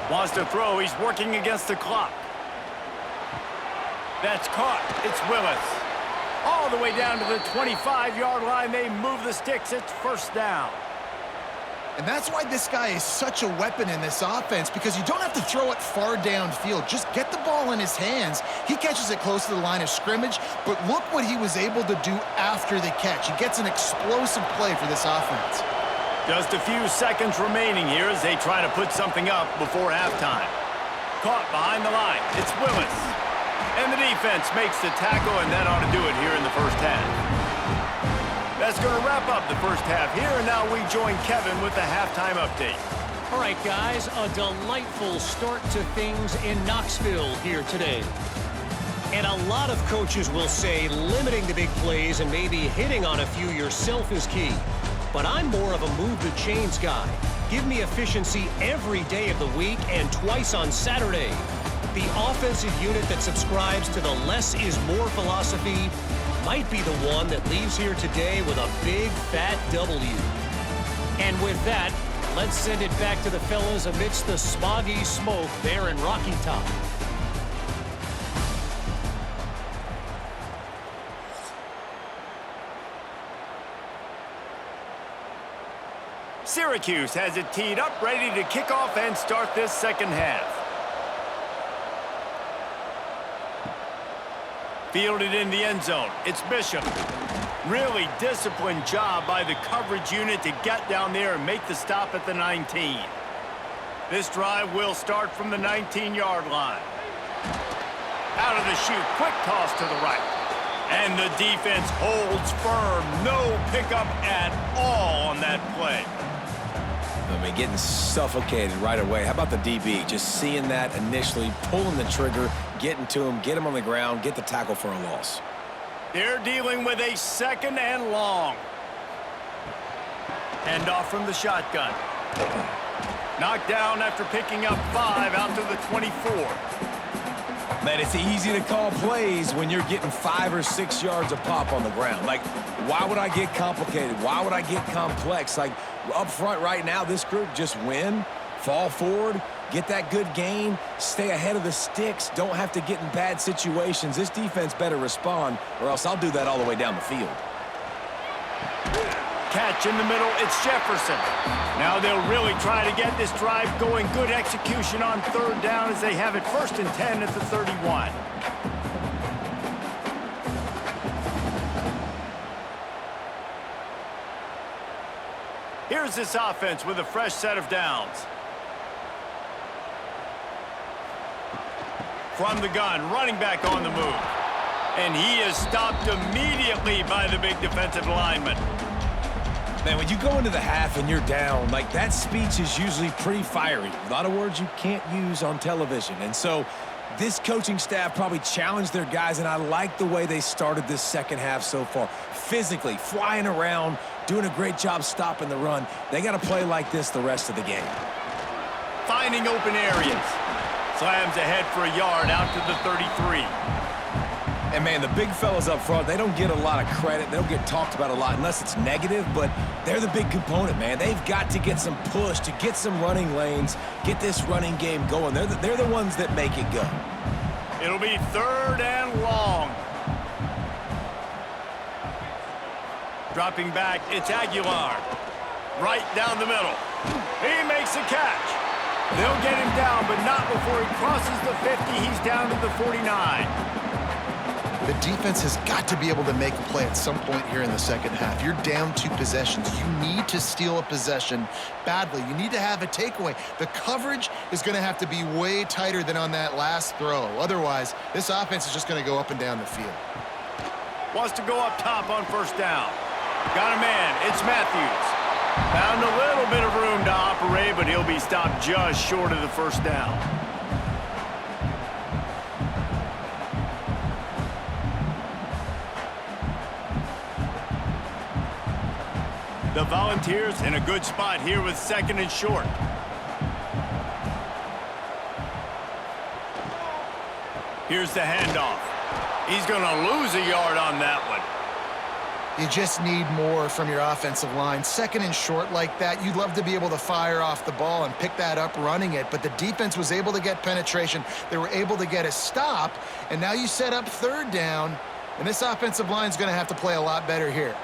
Wants to throw. He's working against the clock. That's caught. It's Willis. All the way down to the 25-yard line. They move the sticks. It's 1st down. And that's why this guy is such a weapon in this offense, because you don't have to throw it far downfield. Just get the ball in his hands. He catches it close to the line of scrimmage, but look what he was able to do after the catch. He gets an explosive play for this offense. Just a few seconds remaining here as they try to put something up before halftime. Caught behind the line. It's Willis. And the defense makes the tackle, and that ought to do it here in the first half. That's going to wrap up the first half here, and now we join Kevin with the halftime update. All right, guys, a delightful start to things in Knoxville here today. And a lot of coaches will say limiting the big plays and maybe hitting on a few yourself is key. But I'm more of a move the chains guy. Give me efficiency every day of the week and twice on Saturday. The offensive unit that subscribes to the less is more philosophy might be the one that leaves here today with a big fat W. And with that, let's send it back to the fellas amidst the smoggy smoke there in Rocky Top. Syracuse has it teed up, ready to kick off and start this second half. Fielded in the end zone. It's Bishop. Really disciplined job by the coverage unit to get down there and make the stop at the 19. This drive will start from the 19-yard line. Out of the chute, quick toss to the right. And the defense holds firm. No pickup at all on that play. I mean, getting suffocated right away. How about the DB? Just seeing that initially, pulling the trigger, getting to him, get him on the ground, get the tackle for a loss. They're dealing with a 2nd and long. Handoff from the shotgun. Knocked down after picking up 5 out to the 24. Man, it's easy to call plays when you're getting 5 or 6 yards a pop on the ground. Like, why would I get complicated? Why would I get complex? Like, up front right now, this group just win, fall forward, get that good gain, stay ahead of the sticks, don't have to get in bad situations. This defense better respond, or else I'll do that all the way down the field. Catch in the middle, it's Jefferson. Now they'll really try to get this drive going. Good execution on 3rd down as they have it 1st and 10 at the 31. Here's this offense with a fresh set of downs. From the gun, running back on the move. And he is stopped immediately by the big defensive lineman. Man, when you go into the half and you're down, like, that speech is usually pretty fiery. A lot of words you can't use on television. And so this coaching staff probably challenged their guys, and I like the way they started this second half so far. Physically, flying around, doing a great job stopping the run. They got to play like this the rest of the game. Finding open areas. Slams ahead for a yard out to the 33. And, man, the big fellas up front, they don't get a lot of credit. They don't get talked about a lot unless it's negative, but they're the big component, man. They've got to get some push, to get some running lanes, get this running game going. They're the ones that make it go. It'll be 3rd and long. Dropping back, it's Aguilar. Right down the middle. He makes a catch. They'll get him down, but not before he crosses the 50. He's down to the 49. The defense has got to be able to make a play at some point here in the second half. You're down 2 possessions. You need to steal a possession badly. You need to have a takeaway. The coverage is going to have to be way tighter than on that last throw. Otherwise, this offense is just going to go up and down the field. Wants to go up top on 1st down. Got a man. It's Matthews. Found a little bit of room to operate, but he'll be stopped just short of the 1st down. The Volunteers in a good spot here with 2nd and short. Here's the handoff. He's going to lose a yard on that one. You just need more from your offensive line. 2nd and short like that, you'd love to be able to fire off the ball and pick that up running it, but the defense was able to get penetration. They were able to get a stop, and now you set up 3rd down, and this offensive line is going to have to play a lot better here.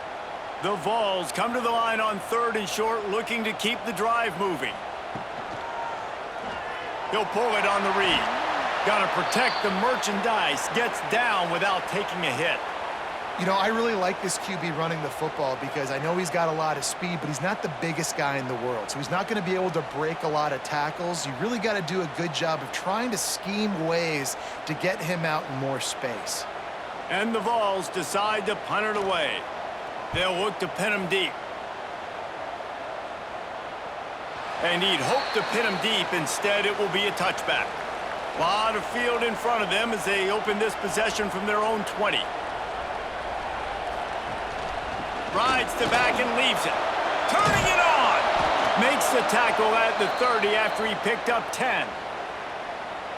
The Vols come to the line on 3rd and short, looking to keep the drive moving. He'll pull it on the read. Got to protect the merchandise. Gets down without taking a hit. You know, I really like this QB running the football because I know he's got a lot of speed, but he's not the biggest guy in the world. So he's not going to be able to break a lot of tackles. You really got to do a good job of trying to scheme ways to get him out in more space. And the Vols decide to punt it away. They'll look to pin him deep. And he'd hope to pin him deep. Instead, it will be a touchback. A lot of field in front of them as they open this possession from their own 20. Rides the back and leaves it. Turning it on! Makes the tackle at the 30 after he picked up 10.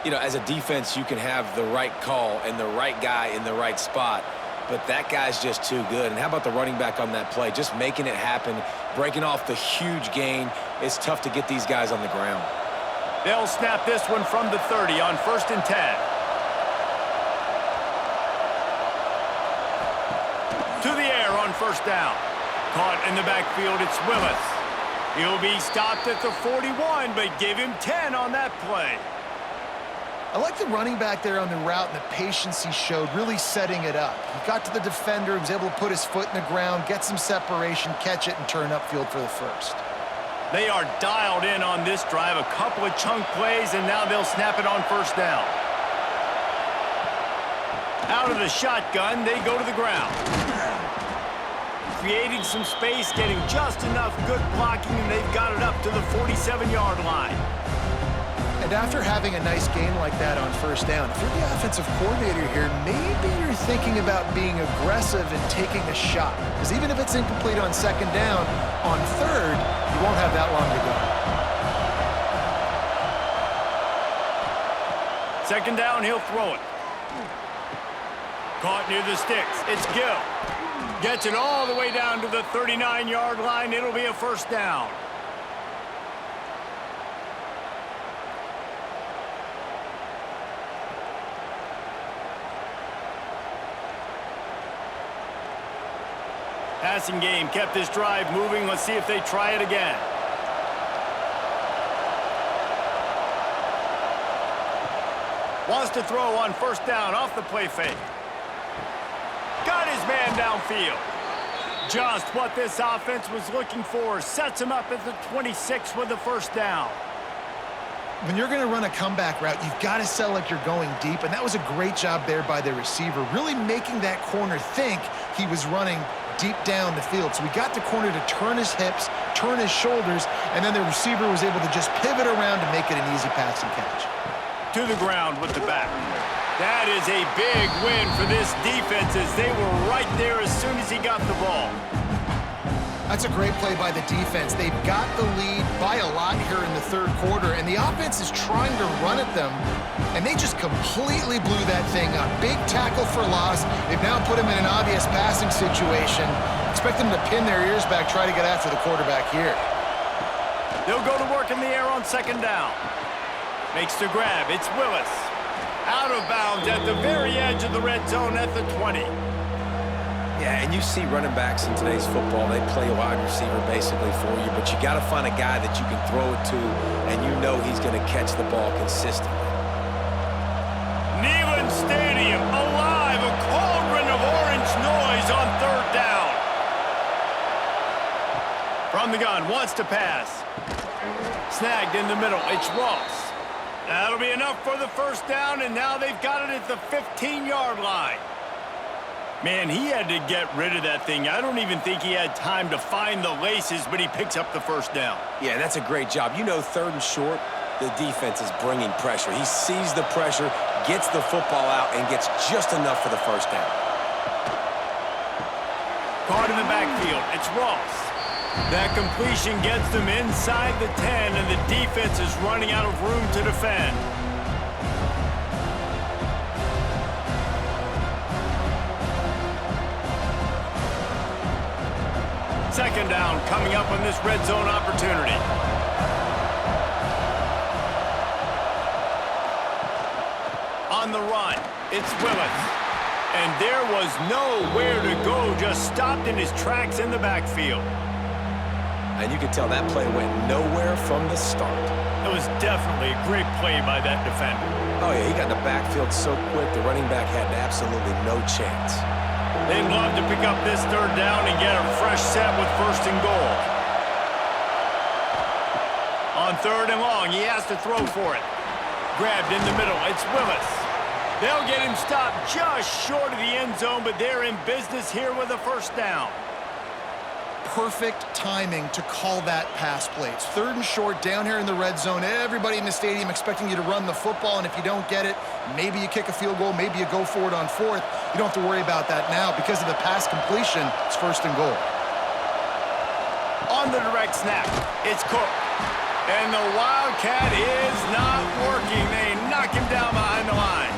You know, as a defense, you can have the right call and the right guy in the right spot. But that guy's just too good. And how about the running back on that play? Just making it happen, breaking off the huge gain. It's tough to get these guys on the ground. They'll snap this one from the 30 on 1st and 10. To the air on 1st down. Caught in the backfield, it's Willis. He'll be stopped at the 41, but give him 10 on that play. I like the running back there on the route and the patience he showed, really setting it up. He got to the defender, was able to put his foot in the ground, get some separation, catch it, and turn upfield for the 1st. They are dialed in on this drive, a couple of chunk plays, and now they'll snap it on 1st down. Out of the shotgun, they go to the ground. Creating some space, getting just enough good blocking, and they've got it up to the 47-yard line. And after having a nice game like that on 1st down, if you're the offensive coordinator here, maybe you're thinking about being aggressive and taking a shot. Because even if it's incomplete on 2nd down, on 3rd, you won't have that long to go. 2nd down, he'll throw it. Caught near the sticks. It's Gill. Gets it all the way down to the 39-yard line. It'll be a 1st down. Passing game kept this drive moving. Let's see if they try it again. Wants to throw on 1st down off the play fake. Got his man downfield. Just what this offense was looking for. Sets him up at the 26 with the 1st down. when you're going to run a comeback route, you've got to sell like you're going deep, and that was a great job there by the receiver, really making that corner think he was running deep down the field. So we got the corner to turn his hips, turn his shoulders, and then the receiver was able to just pivot around to make it an easy pass and catch. To the ground with the back. That is a big win for this defense as they were right there as soon as he got the ball. That's a great play by the defense. They've got the lead by a lot here in the third quarter, and the offense is trying to run at them, and they just completely blew that thing up. Big tackle for loss. They've now put him in an obvious passing situation. Expect them to pin their ears back, try to get after the quarterback here. They'll go to work in the air on second down. Makes the grab. It's Willis. Out of bounds at the very edge of the red zone at the 20. Yeah, and you see running backs in today's football, they play a wide receiver basically for you, but you got to find a guy that you can throw it to, and you know he's going to catch the ball consistently. Neyland Stadium alive, a cauldron of orange noise on third down. From the gun, wants to pass. Snagged in the middle, it's Ross. That'll be enough for the first down, and now they've got it at the 15-yard line. Man, he had to get rid of that thing. I don't even think he had time to find the laces, but he picks up the first down. Yeah, that's a great job. You know, third and short, the defense is bringing pressure. He sees the pressure, gets the football out, and gets just enough for the first down. Caught in the backfield, it's Ross. That completion gets them inside the 10, and the defense is running out of room to defend. Second down coming up on this red zone opportunity. On the run, it's Willis. And there was nowhere to go, just stopped in his tracks in the backfield. And you can tell that play went nowhere from the start. It was definitely a great play by that defender. Oh, yeah, he got in the backfield so quick, the running back had absolutely no chance. They'd love to pick up this third down and get a fresh set with first and goal. On third and long, he has to throw for it. Grabbed in the middle, it's Willis. They'll get him stopped just short of the end zone, but they're in business here with a first down. Perfect timing to call that pass play. It's third and short down here in the red zone. Everybody in the stadium expecting you to run the football, and if you don't get it, maybe you kick a field goal, maybe you go for it on fourth. You don't have to worry about that now. Because of the pass completion, it's first and goal. On the direct snap, it's Cook. And the Wildcat is not working. They knock him down behind the line.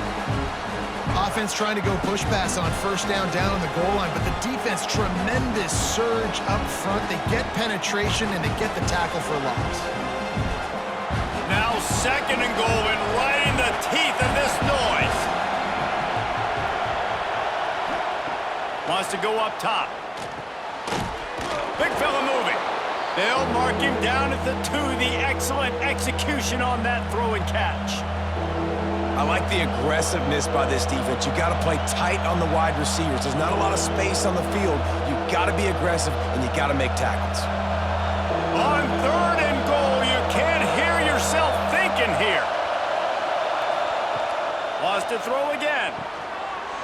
Offense trying to go push pass on first down on the goal line, but the defense, tremendous surge up front. They get penetration, and they get the tackle for loss. Now second and goal, and right in the teeth of this noise. Wants to go up top. Big fella moving. They'll mark him down at the 2. The excellent execution on that throw and catch. I like the aggressiveness by this defense. You got to play tight on the wide receivers. There's not a lot of space on the field. You got to be aggressive, and you got to make tackles. On third and goal, you can't hear yourself thinking here. Wants to throw again.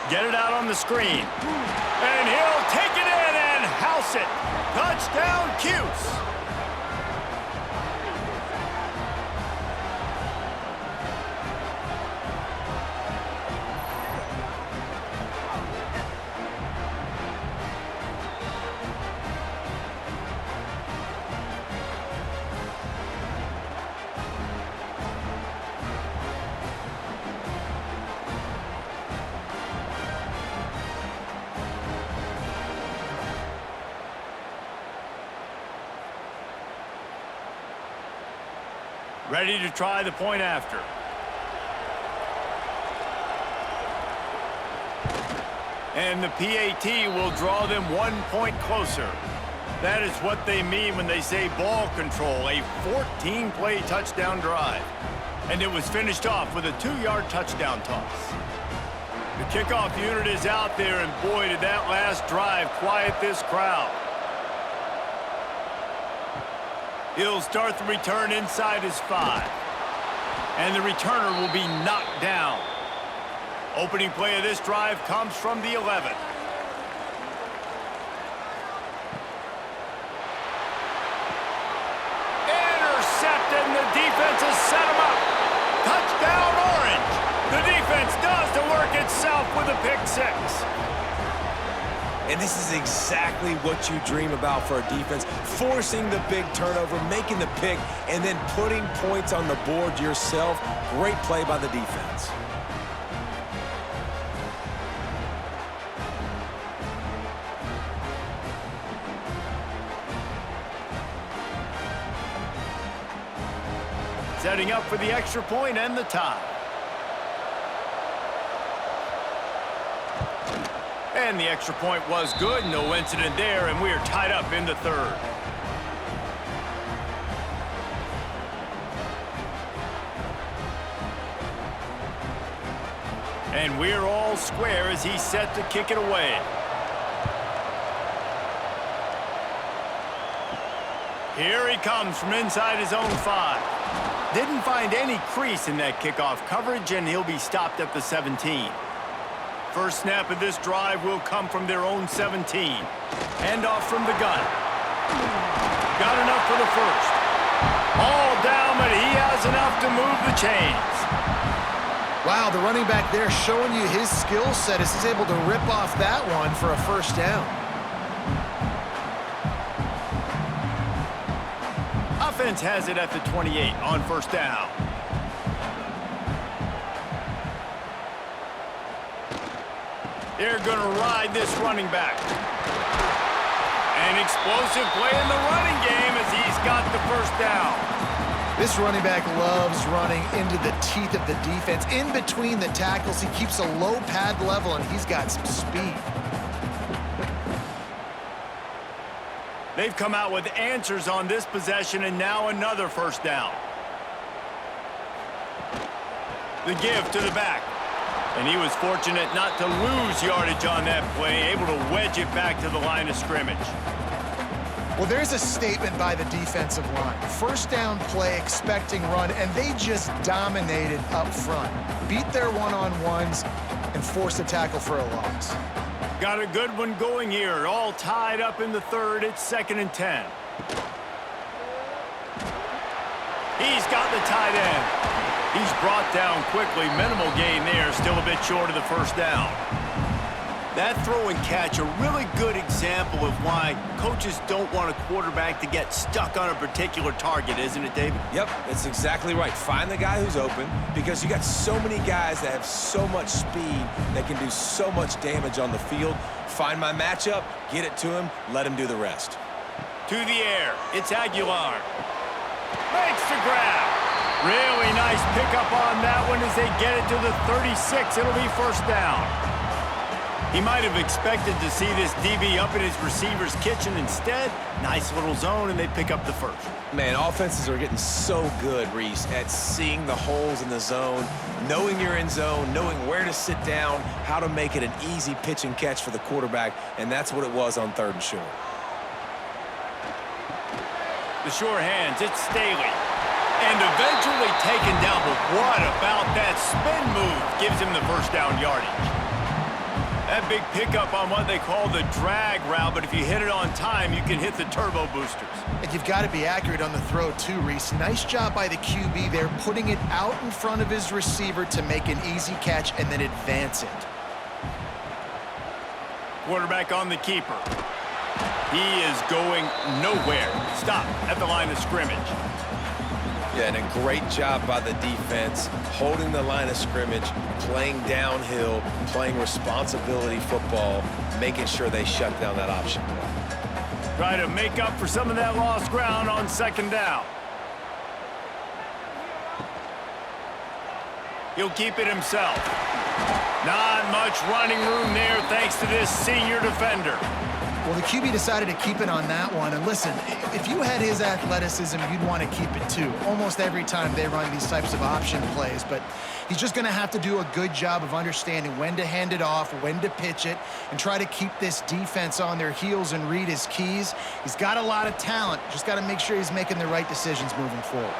Get it out on the screen. And he'll take it in and house it. Touchdown, Cuse. Ready to try the point after. And the PAT will draw them 1 point closer. That is what they mean when they say ball control, a 14-play touchdown drive. And it was finished off with a 2-yard touchdown toss. The kickoff unit is out there, and boy, did that last drive quiet this crowd. He'll start the return inside his 5. And the returner will be knocked down. Opening play of this drive comes from the 11. Intercepted, and the defense has set him up. Touchdown, Orange. The defense does the work itself with a pick 6. And this is exactly what you dream about for a defense, forcing the big turnover, making the pick, and then putting points on the board yourself. Great play by the defense. Setting up for the extra point and the tie. And the extra point was good. No incident there, and we are tied up in the 3rd. And we're all square as he's set to kick it away. Here he comes from inside his own 5. Didn't find any crease in that kickoff coverage, and he'll be stopped at the 17. First snap of this drive will come from their own 17. Handoff from the gun. Got enough for the first. All down, but he has enough to move the chains. Wow, the running back there showing you his skill set as he's able to rip off that one for a first down. Offense has it at the 28 on first down. They're going to ride this running back. An explosive play in the running game as he's got the first down. This running back loves running into the teeth of the defense. In between the tackles, he keeps a low pad level, and he's got some speed. They've come out with answers on this possession, and now another first down. The give to the back. And he was fortunate not to lose yardage on that play, able to wedge it back to the line of scrimmage. Well, there's a statement by the defensive line. First down play, expecting run, and they just dominated up front. Beat their one-on-ones and forced a tackle for a loss. Got a good one going here. All tied up in the 3rd. It's 2nd and 10. He's got the tight end. He's brought down quickly. Minimal gain there. Still a bit short of the first down. That throw and catch, a really good example of why coaches don't want a quarterback to get stuck on a particular target, isn't it, David? Yep, that's exactly right. Find the guy who's open, because you got so many guys that have so much speed that can do so much damage on the field. Find my matchup, get it to him, let him do the rest. To the air, it's Aguilar. Makes the grab. Really nice pickup on that one as they get it to the 36. It'll be first down. He might have expected to see this DB up in his receiver's kitchen. Instead, nice little zone, and they pick up the first. Man, offenses are getting so good, Reese, at seeing the holes in the zone, knowing you're in zone, knowing where to sit down, how to make it an easy pitch and catch for the quarterback, and that's what it was on 3rd and short. The sure hands, it's Staley. And eventually taken down, but what about that spin move gives him the first down yardage. That big pickup on what they call the drag route, but if you hit it on time, you can hit the turbo boosters. And you've got to be accurate on the throw too, Reese. Nice job by the QB there, putting it out in front of his receiver to make an easy catch and then advance it. Quarterback on the keeper. He is going nowhere. Stop at the line of scrimmage. Yeah, and a great job by the defense, holding the line of scrimmage, playing downhill, playing responsibility football, making sure they shut down that option play. Try to make up for some of that lost ground on 2nd down. He'll keep it himself. Not much running room there thanks to this senior defender. Well, the QB decided to keep it on that one. And listen, if you had his athleticism, you'd want to keep it too. Almost every time they run these types of option plays. But he's just going to have to do a good job of understanding when to hand it off, when to pitch it, and try to keep this defense on their heels and read his keys. He's got a lot of talent. Just got to make sure he's making the right decisions moving forward.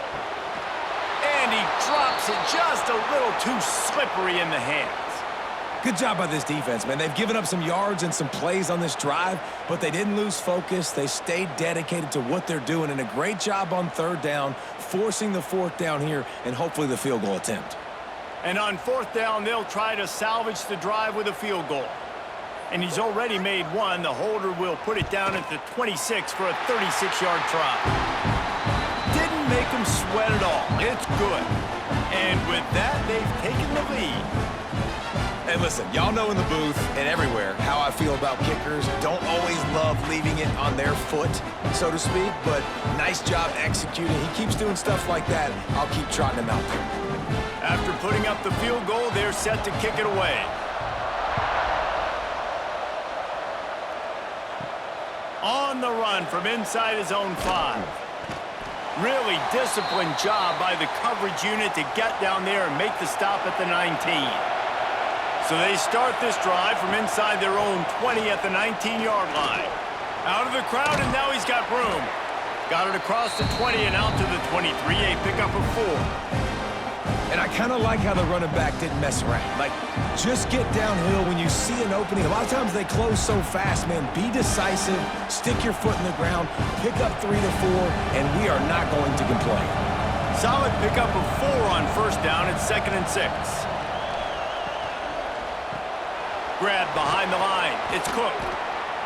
And And he drops it just a little too slippery in the hands. Good job by this defense, man. They've given up some yards and some plays on this drive, but they didn't lose focus. They stayed dedicated to what they're doing, and a great job on third down, forcing the fourth down here, and hopefully the field goal attempt. And on fourth down, they'll try to salvage the drive with a field goal. And he's already made one. The holder will put it down at the 26 for a 36-yard try. Didn't make him sweat at all. It's good. And with that, they've taken the lead. And listen, y'all know in the booth and everywhere how I feel about kickers. Don't always love leaving it on their foot, so to speak, but nice job executing. He keeps doing stuff like that. I'll keep trotting him out there. After putting up the field goal, they're set to kick it away. On the run from inside his own 5. Really disciplined job by the coverage unit to get down there and make the stop at the 19. So they start this drive from inside their own 20 at the 19-yard line. Out of the crowd, and now he's got room. Got it across the 20 and out to the 23, a pickup of 4. And I kind of like how the running back didn't mess around. Like, just get downhill when you see an opening. A lot of times they close so fast, man. Be decisive, stick your foot in the ground, pick up 3 to 4, and we are not going to complain. Solid pickup of 4 on first down at 2nd and 6. Grab behind the line. It's Cook.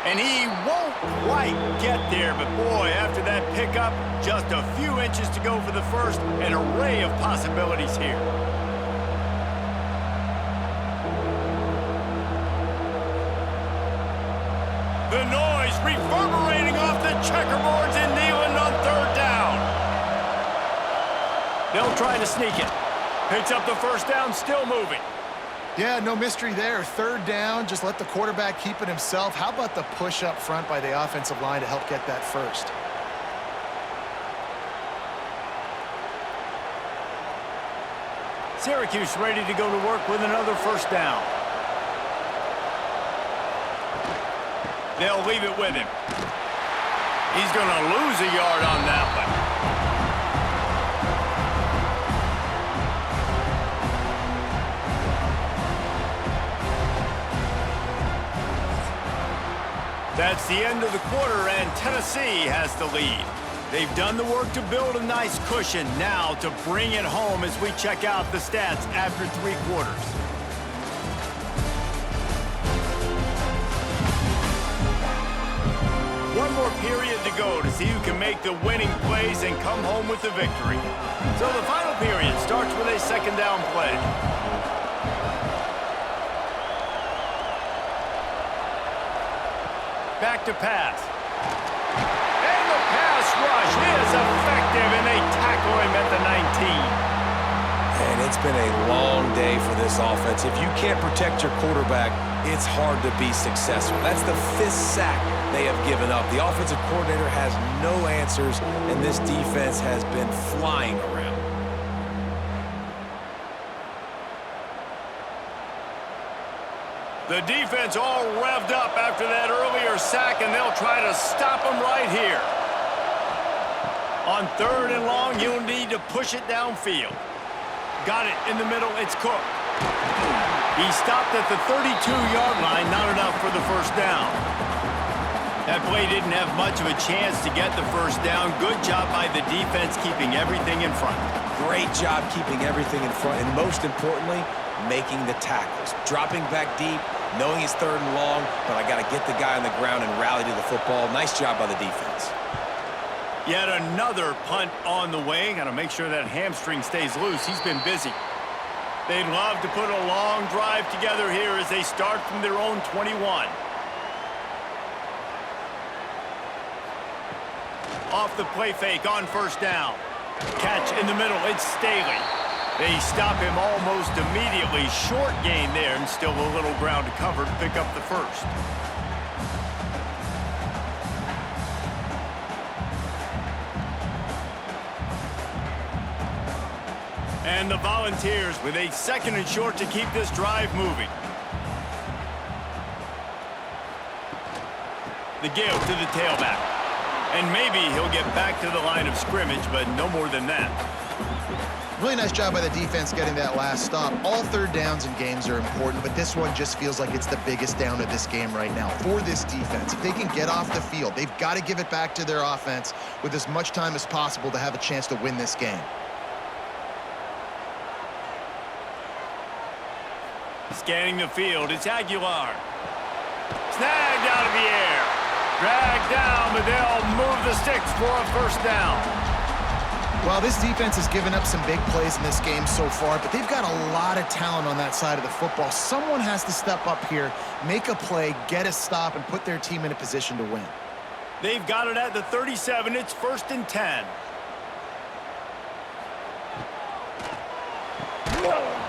And he won't quite get there, but boy, after that pickup, just a few inches to go for the first. An array of possibilities here. The noise reverberating off the checkerboards and kneeling on third down. They'll try to sneak it. Picks up the first down, still moving. Yeah, no mystery there. Third down, just let the quarterback keep it himself. How about the push up front by the offensive line to help get that first? Syracuse ready to go to work with another first down. They'll leave it with him. He's going to lose a yard on that one. That's the end of the quarter, and Tennessee has the lead. They've done the work to build a nice cushion. Now to bring it home as we check out the stats after 3 quarters. One more period to go to see who can make the winning plays and come home with the victory. So the final period starts with a second down play. Back to pass. And the pass rush is effective, and they tackle him at the 19. And it's been a long day for this offense. If you can't protect your quarterback, it's hard to be successful. That's the 5th sack they have given up. The offensive coordinator has no answers, and this defense has been flying around. The defense all revved up after that earlier sack, and they'll try to stop him right here. On 3rd and long, you'll need to push it downfield. Got it in the middle. It's Cook. He stopped at the 32-yard line, not enough for the first down. That play didn't have much of a chance to get the first down. Good job by the defense keeping everything in front. Great job keeping everything in front, and most importantly, making the tackles. Dropping back deep, knowing it's 3rd and long, but I got to get the guy on the ground and rally to the football. Nice job by the defense. Yet another punt on the way. Got to make sure that hamstring stays loose. He's been busy. They'd love to put a long drive together here as they start from their own 21. Off the play fake on first down. Catch in the middle. It's Staley. They stop him almost immediately. Short gain there, and still a little ground to cover to pick up the first. And the Volunteers with a 2nd and short to keep this drive moving. The give to the tailback. And maybe he'll get back to the line of scrimmage, but no more than that. Really nice job by the defense getting that last stop. All third downs in games are important, but this one just feels like it's the biggest down of this game right now for this defense. If they can get off the field, they've got to give it back to their offense with as much time as possible to have a chance to win this game. Scanning the field, it's Aguilar. Snagged out of the air. Dragged down, but they'll move the sticks for a first down. Well, this defense has given up some big plays in this game so far, but they've got a lot of talent on that side of the football. Someone has to step up here, make a play, get a stop, and put their team in a position to win. They've got it at the 37. It's 1st and 10.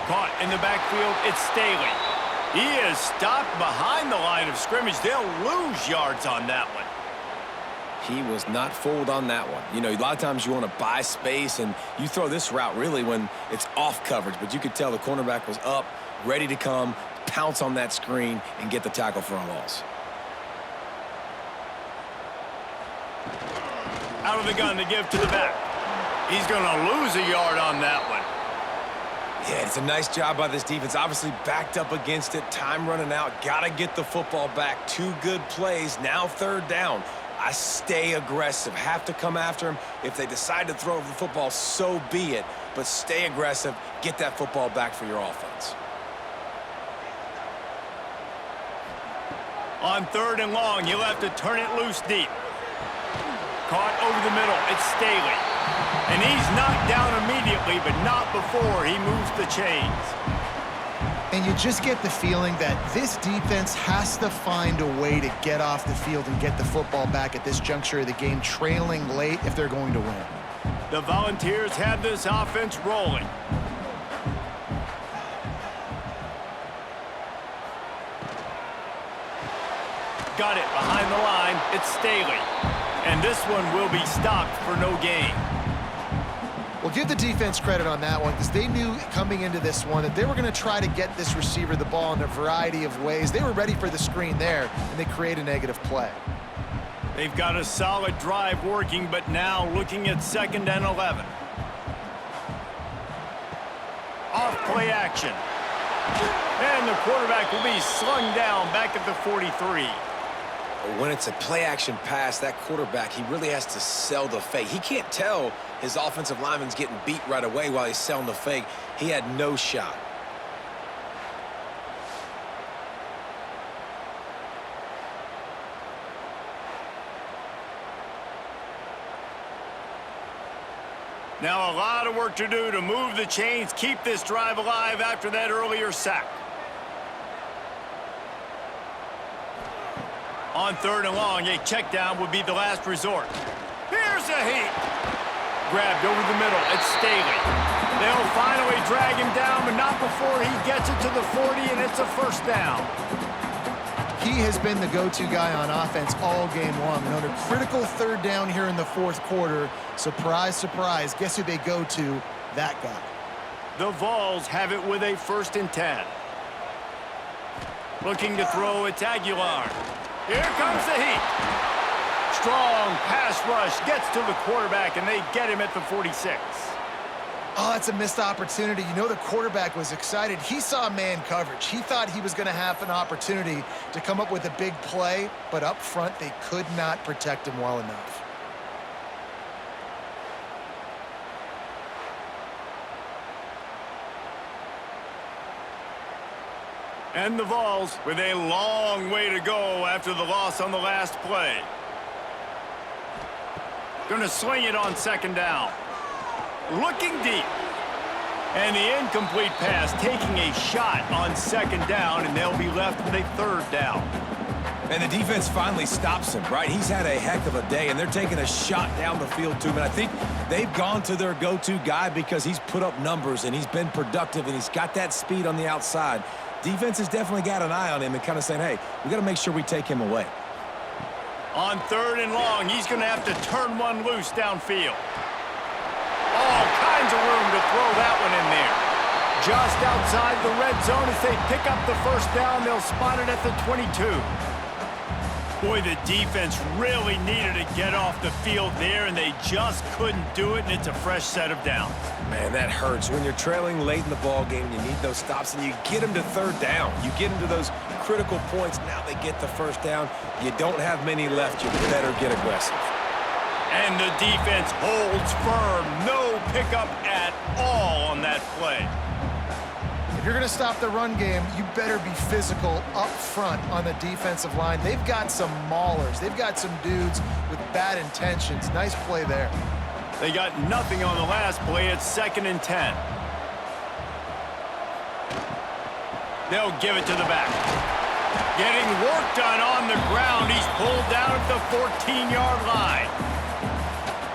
Caught in the backfield, it's Staley. He is stopped behind the line of scrimmage. They'll lose yards on that one. He was not fooled on that one. You know, a lot of times you want to buy space, and you throw this route really when it's off coverage, but you could tell the cornerback was up, ready to come, pounce on that screen, and get the tackle for a loss. Out of the gun to give to the back. He's going to lose a yard on that one. Yeah, it's a nice job by this defense. Obviously backed up against it, time running out, got to get the football back. 2 good plays, now 3rd down. I stay aggressive, have to come after him. If they decide to throw the football, so be it. But stay aggressive, get that football back for your offense. On 3rd and long, you'll have to turn it loose deep. Caught over the middle, it's Staley. And he's knocked down immediately, but not before he moves the chains. And you just get the feeling that this defense has to find a way to get off the field and get the football back at this juncture of the game, trailing late if they're going to win. The Volunteers have this offense rolling. Got it behind the line. It's Staley. And this one will be stopped for no gain. Well, give the defense credit on that one because they knew coming into this one that they were going to try to get this receiver the ball in a variety of ways. They were ready for the screen there, and they create a negative play. They've got a solid drive working, but now looking at 2nd and 11. Off play action. And the quarterback will be slung down back at the 43. When it's a play-action pass, that quarterback, he really has to sell the fake. He can't tell his offensive lineman's getting beat right away while he's selling the fake. He had no shot. Now a lot of work to do to move the chains, keep this drive alive after that earlier sack. On 3rd and long, a check down would be the last resort. Here's a heat. Grabbed over the middle. It's Staley. They'll finally drag him down, but not before he gets it to the 40, and it's a 1st down. He has been the go-to guy on offense all game long. And on a critical 3rd down here in the 4th quarter, surprise, surprise, guess who they go to? That guy. The Vols have it with a 1st and 10. Looking to throw, it's Aguilar. Here comes the heat. Strong pass rush gets to the quarterback, and they get him at the 46. Oh, that's a missed opportunity. You know the quarterback was excited. He saw man coverage. He thought he was going to have an opportunity to come up with a big play, but up front, they could not protect him well enough. And the Vols with a long way to go after the loss on the last play. Going to sling it on 2nd down. Looking deep. And the incomplete pass taking a shot on 2nd down, and they'll be left with a 3rd down. And the defense finally stops him, right? He's had a heck of a day, and they're taking a shot down the field to him. And I think they've gone to their go-to guy because he's put up numbers, and he's been productive, and he's got that speed on the outside. Defense has definitely got an eye on him and kind of saying, hey, we got to make sure we take him away. On 3rd and long, he's going to have to turn one loose downfield. All kinds of room to throw that one in there. Just outside the red zone as they pick up the 1st down. They'll spot it at the 22. Boy, the defense really needed to get off the field there, and they just couldn't do it, and it's a fresh set of downs. Man, that hurts. When you're trailing late in the ball game, you need those stops, and you get them to third down. You get them to those critical points. Now they get the first down. You don't have many left. You better get aggressive. And the defense holds firm. No pickup at all on that play. If you're going to stop the run game, you better be physical up front on the defensive line. They've got some maulers. They've got some dudes with bad intentions. Nice play there. They got nothing on the last play. It's 2nd and 10. They'll give it to the back. Getting work done on the ground. He's pulled down at the 14-yard line.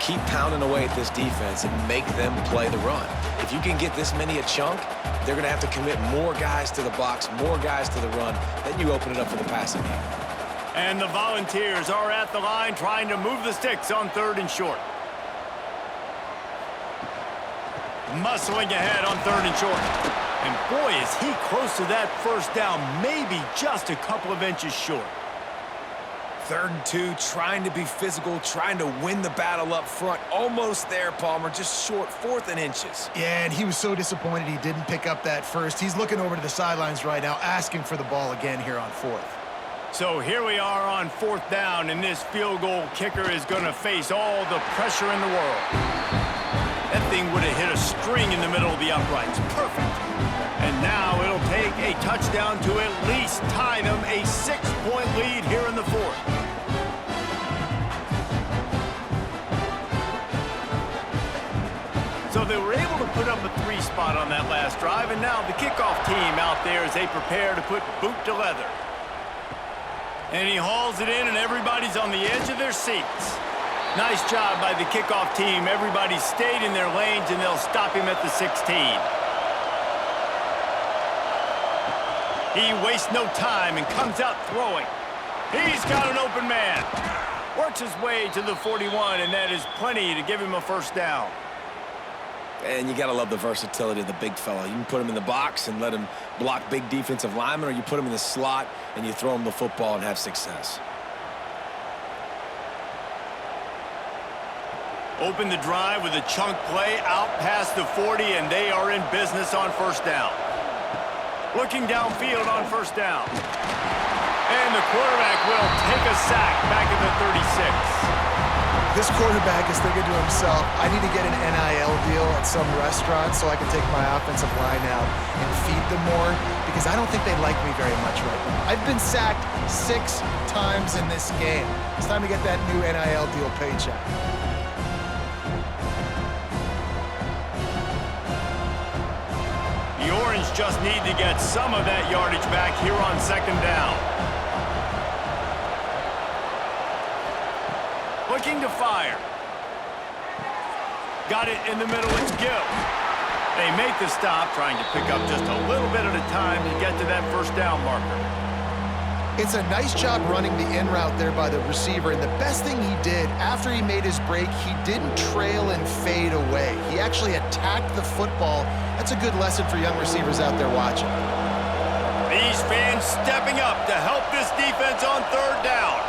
Keep pounding away at this defense and make them play the run. If you can get this many a chunk, they're going to have to commit more guys to the box, more guys to the run. Then you open it up for the passing game. And the Volunteers are at the line trying to move the sticks on 3rd and short. Muscling ahead on 3rd and short. And boy, is he close to that first down, maybe just a couple of inches short. 3rd and 2, trying to be physical, trying to win the battle up front. Almost there, Palmer, just short, 4th and inches. Yeah, and he was so disappointed he didn't pick up that first. He's looking over to the sidelines right now, asking for the ball again here on 4th. So here we are on 4th down, and this field goal kicker is going to face all the pressure in the world. That thing would have hit a string in the middle of the uprights. Perfect. And now it'll take a touchdown to at least tie them a 6-point lead here in the 4th. So they were able to put up a 3 spot on that last drive, and now the kickoff team out there as they prepare to put boot to leather. And he hauls it in, and everybody's on the edge of their seats. Nice job by the kickoff team. Everybody stayed in their lanes, and they'll stop him at the 16. He wastes no time and comes out throwing. He's got an open man. Works his way to the 41, and that is plenty to give him a first down. And you got to love the versatility of the big fella. You can put him in the box and let him block big defensive linemen, or you put him in the slot and you throw him the football and have success. Open the drive with a chunk play out past the 40, and they are in business on first down. Looking downfield on first down. And the quarterback will take a sack back at the 36. This quarterback is thinking to himself, I need to get an NIL deal at some restaurant so I can take my offensive line out and feed them more, because I don't think they like me very much right now. I've been sacked 6 times in this game. It's time to get that new NIL deal paycheck. The Orange just need to get some of that yardage back here on 2nd down. Looking to fire. Got it in the middle. It's Gill. They make the stop, trying to pick up just a little bit at a time to get to that first down marker. It's a nice job running the in route there by the receiver, and the best thing he did after he made his break, he didn't trail and fade away. He actually attacked the football. That's a good lesson for young receivers out there watching. These fans stepping up to help this defense on 3rd down.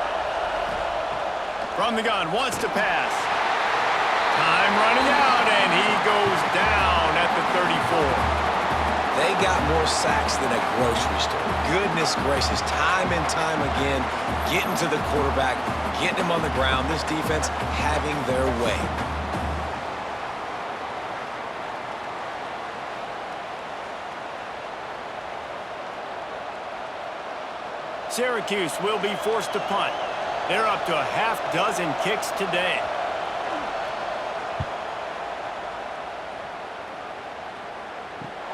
From the gun, wants to pass. Time running out, and he goes down at the 34. They got more sacks than a grocery store. Goodness gracious, time and time again, getting to the quarterback, getting him on the ground. This defense having their way. Syracuse will be forced to punt. They're up to a half-dozen kicks today.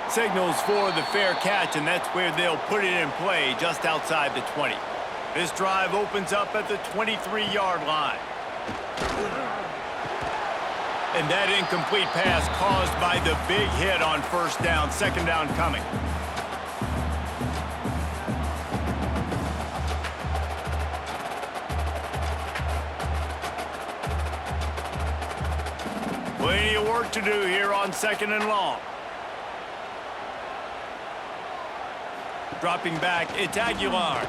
Signals for the fair catch, and that's where they'll put it in play, just outside the 20. This drive opens up at the 23-yard line. And that incomplete pass caused by the big hit on first down. 2nd down coming. Plenty of work to do here on 2nd and long. Dropping back, it's Aguilar.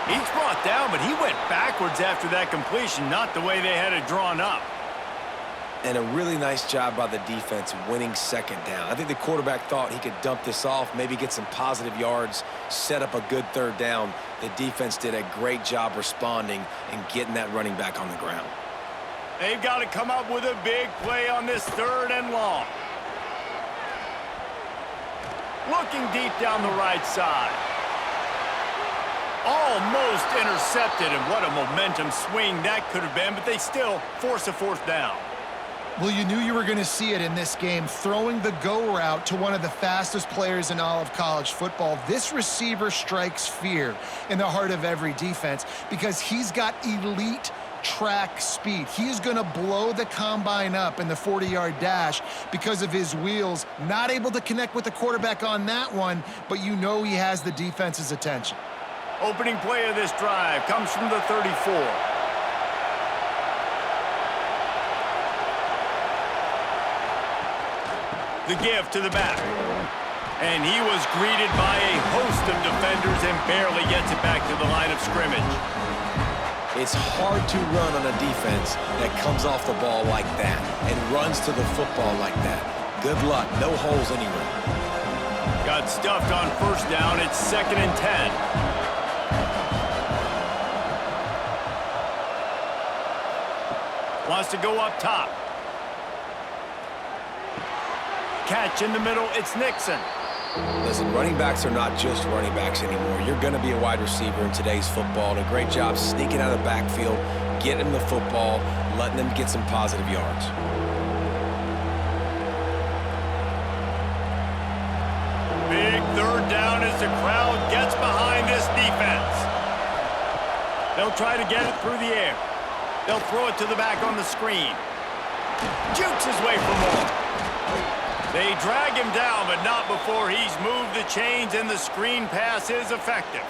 He's brought down, but he went backwards after that completion, not the way they had it drawn up. And a really nice job by the defense winning second down. I think the quarterback thought he could dump this off, maybe get some positive yards, set up a good third down. The defense did a great job responding and getting that running back on the ground. They've got to come up with a big play on this 3rd and long. Looking deep down the right side. Almost intercepted, and what a momentum swing that could have been, but they still force a 4th down. Well, you knew you were going to see it in this game, throwing the go route to one of the fastest players in all of college football. This receiver strikes fear in the heart of every defense because he's got elite track speed. He is going to blow the combine up in the 40-yard dash because of his wheels. Not able to connect with the quarterback on that one, but you know he has the defense's attention. Opening play of this drive comes from the 34. The give to the back. And he was greeted by a host of defenders and barely gets it back to the line of scrimmage. It's hard to run on a defense that comes off the ball like that and runs to the football like that. Good luck. No holes anywhere. Got stuffed on 1st down. It's 2nd and 10. Wants to go up top. Catch in the middle, it's Nixon. Listen, running backs are not just running backs anymore. You're going to be a wide receiver in today's football. And a great job sneaking out of the backfield, getting them the football, letting them get some positive yards. Big 3rd down as the crowd gets behind this defense. They'll try to get it through the air. They'll throw it to the back on the screen. Jukes his way for more. They drag him down, but not before he's moved the chains, and the screen pass is effective.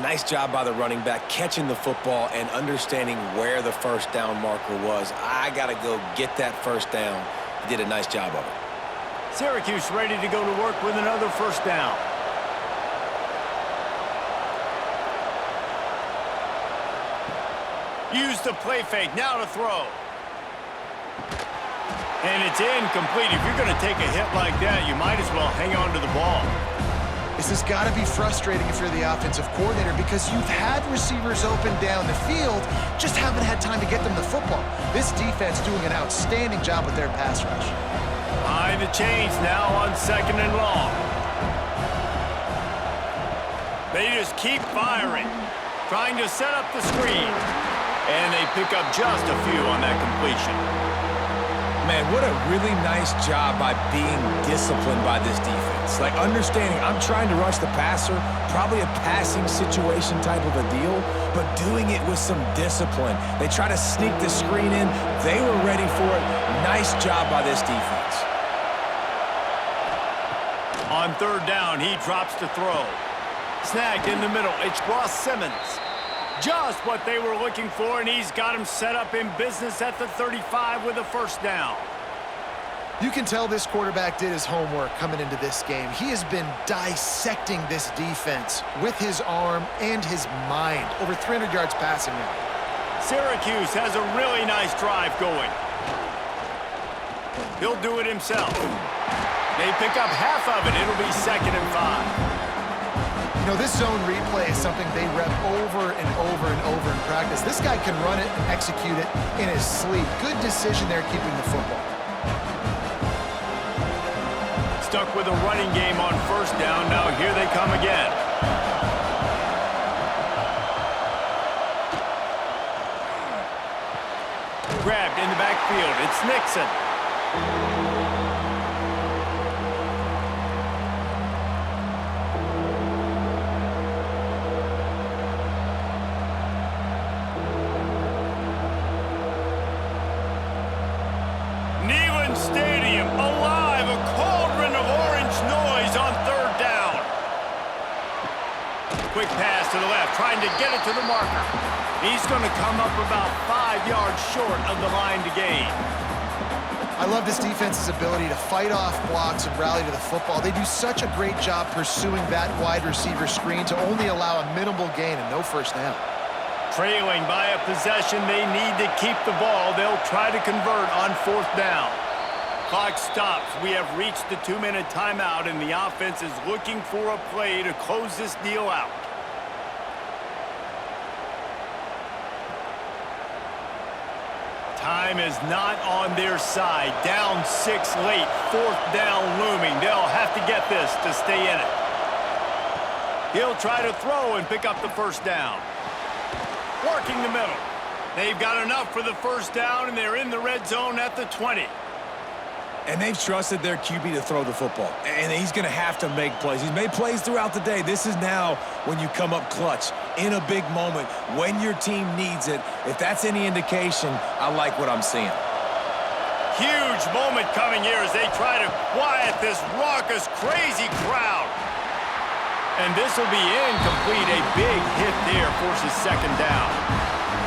Nice job by the running back, catching the football and understanding where the 1st down marker was. I got to go get that 1st down. He did a nice job of it. Syracuse ready to go to work with another 1st down. Use the play fake, now to throw. And it's incomplete. If you're going to take a hit like that, you might as well hang on to the ball. This has got to be frustrating if you're the offensive coordinator because you've had receivers open down the field, just haven't had time to get them the football. This defense doing an outstanding job with their pass rush. Behind the chains now on 2nd and long. They just keep firing, trying to set up the screen. And they pick up just a few on that completion. Man, what a really nice job by being disciplined by this defense. Like understanding I'm trying to rush the passer, probably a passing situation type of a deal, but doing it with some discipline. They try to sneak the screen in. They were ready for it. Nice job by this defense. On 3rd down, he drops to throw. Snagged in the middle. It's Ross Simmons. Just what they were looking for, and he's got him set up in business at the 35 with a 1st down. You can tell this quarterback did his homework coming into this game. He has been dissecting this defense with his arm and his mind. Over 300 yards passing now. Syracuse has a really nice drive going. He'll do it himself. They pick up half of it. It'll be 2nd and 5. You know, this zone replay is something they rep over and over and over in practice. This guy can run it and execute it in his sleep. Good decision there keeping the football. Stuck with a running game on 1st down. Now here they come again. Grabbed in the backfield. It's Nixon. Stadium alive, a cauldron of orange noise on 3rd down. Quick pass to the left, trying to get it to the marker. He's going to come up about 5 yards short of the line to gain. I love this defense's ability to fight off blocks and rally to the football. They do such a great job pursuing that wide receiver screen to only allow a minimal gain and no first down. Trailing by a possession, they need to keep the ball. They'll try to convert on 4th down. Clock stops. We have reached the 2-minute timeout, and the offense is looking for a play to close this deal out. Time is not on their side. Down 6 late. 4th down looming. They'll have to get this to stay in it. He'll try to throw and pick up the first down. Working the middle. They've got enough for the first down, and they're in the red zone at the 20. And they've trusted their QB to throw the football. And he's going to have to make plays. He's made plays throughout the day. This is now when you come up clutch in a big moment when your team needs it. If that's any indication, I like what I'm seeing. Huge moment coming here as they try to quiet this raucous, crazy crowd. And this will be incomplete. A big hit there forces 2nd down.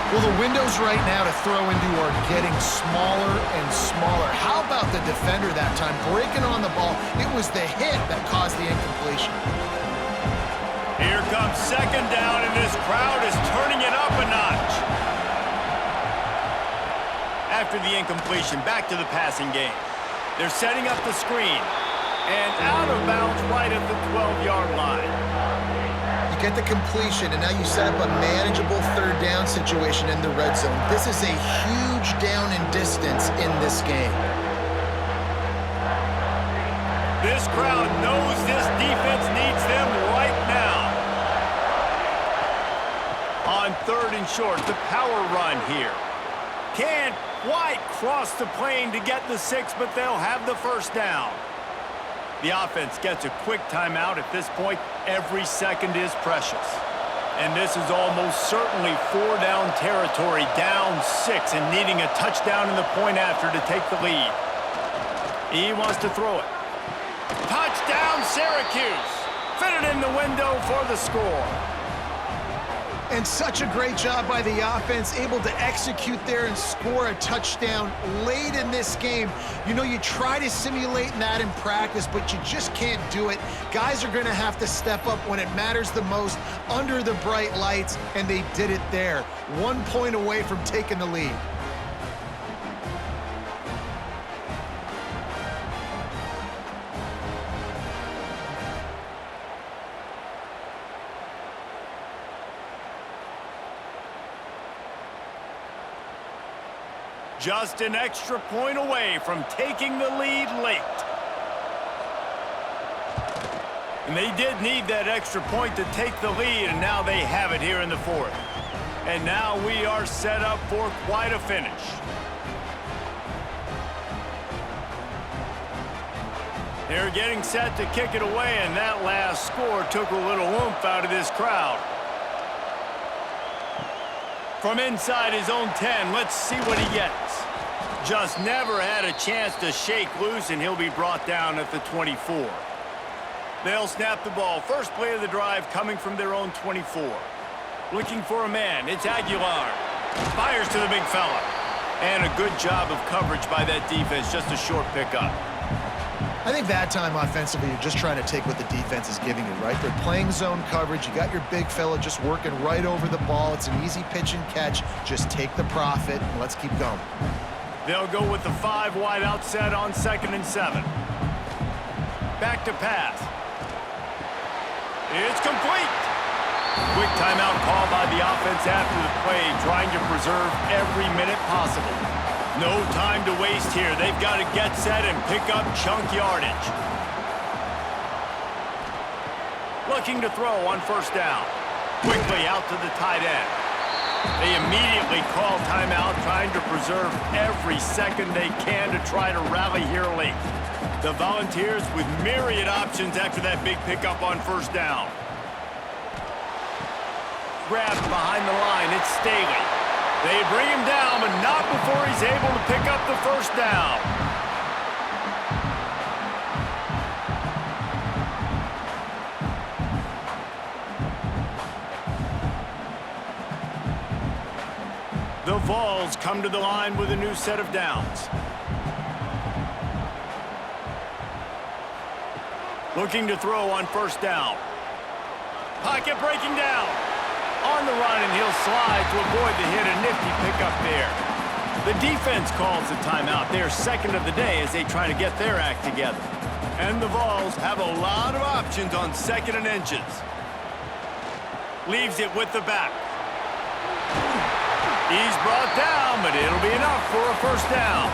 Well, the windows right now to throw into are getting smaller and smaller. How about the defender that time breaking on the ball? It was the hit that caused the incompletion. Here comes 2nd down, and this crowd is turning it up a notch. After the incompletion, back to the passing game. They're setting up the screen. And out of bounds right at the 12-yard line. You get the completion, and now you set up a manageable 3rd down situation in the red zone. This is a huge down in distance in this game. This crowd knows this defense needs them right now. On 3rd and short, the power run here. Can't quite cross the plane to get the 6, but they'll have the first down. The offense gets a quick timeout. At this point, every second is precious. And this is almost certainly 4-down territory, down 6, and needing a touchdown in the point after to take the lead. He wants to throw it. Touchdown, Syracuse! Fitted in the window for the score. And such a great job by the offense, able to execute there and score a touchdown late in this game. You know, you try to simulate that in practice, but you just can't do it. Guys are going to have to step up when it matters the most under the bright lights, and they did it there. 1 point away from taking the lead. Just an extra point away from taking the lead late. And they did need that extra point to take the lead, and now they have it here in the 4th. And now we are set up for quite a finish. They're getting set to kick it away, and that last score took a little oomph out of this crowd. From inside his own 10, let's see what he gets. Just never had a chance to shake loose, and he'll be brought down at the 24. They'll snap the ball. First play of the drive coming from their own 24. Looking for a man. It's Aguilar. Fires to the big fella. And a good job of coverage by that defense. Just a short pickup. I think that time offensively, you're just trying to take what the defense is giving you, right? They're playing zone coverage. You got your big fella just working right over the ball. It's an easy pitch and catch. Just take the profit, and let's keep going. They'll go with the 5 wide out set on 2nd and 7. Back to pass. It's complete. Quick timeout call by the offense after the play, trying to preserve every minute possible. No time to waste here. They've got to get set and pick up chunk yardage. Looking to throw on 1st down. Quickly out to the tight end. They immediately call timeout, trying to preserve every second they can to try to rally here late. The Volunteers with myriad options after that big pickup on 1st down. Grabbed behind the line, it's Staley. They bring him down, but not before he's able to pick up the 1st down. The Vols come to the line with a new set of downs. Looking to throw on first down. Pocket breaking down. On the run, and he'll slide to avoid the hit. A nifty pickup there. The defense calls the timeout. They're second of the day as they try to get their act together. And the Vols have a lot of options on 2nd and inches. Leaves it with the back. He's brought down, but it'll be enough for a first down.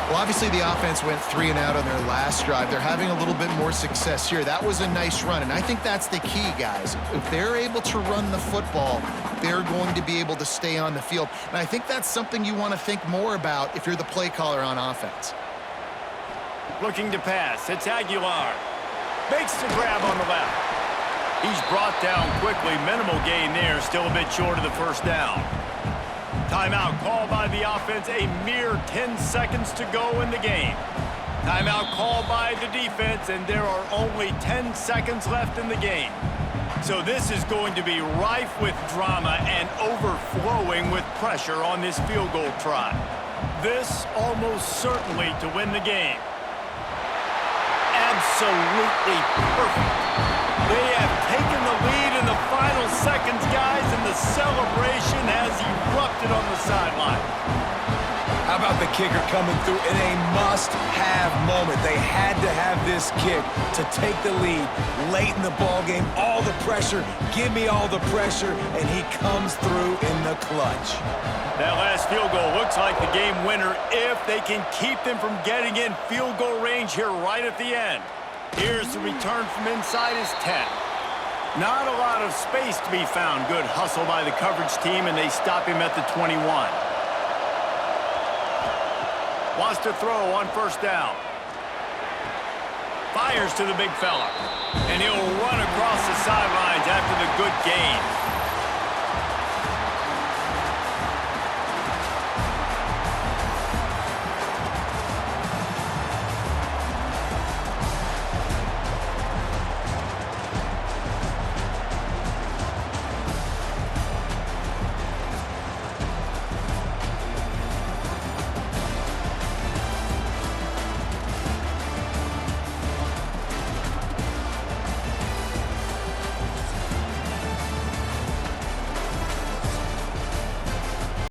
Well, obviously the offense went 3 and out on their last drive. They're having a little bit more success here. That was a nice run, and I think that's the key, guys. If they're able to run the football, they're going to be able to stay on the field. And I think that's something you want to think more about if you're the play caller on offense. Looking to pass. It's Aguilar. Makes the grab on the left. He's brought down quickly. Minimal gain there. Still a bit short of the first down. Timeout called by the offense. A mere 10 seconds to go in the game. Timeout called by the defense, and there are only 10 seconds left in the game. So this is going to be rife with drama and overflowing with pressure on this field goal try. This almost certainly to win the game. Absolutely perfect. They have taken the lead in the final seconds, guys, and the celebration has erupted on the sideline. How about the kicker coming through in a must-have moment? They had to have this kick to take the lead late in the ballgame. All the pressure, give me all the pressure, and he comes through in the clutch. That last field goal looks like the game winner if they can keep them from getting in field goal range here right at the end. Here's the return from inside his 10. Not a lot of space to be found. Good hustle by the coverage team, and they stop him at the 21. Wants to throw on first down. Fires to the big fella. And he'll run across the sidelines after the good gain.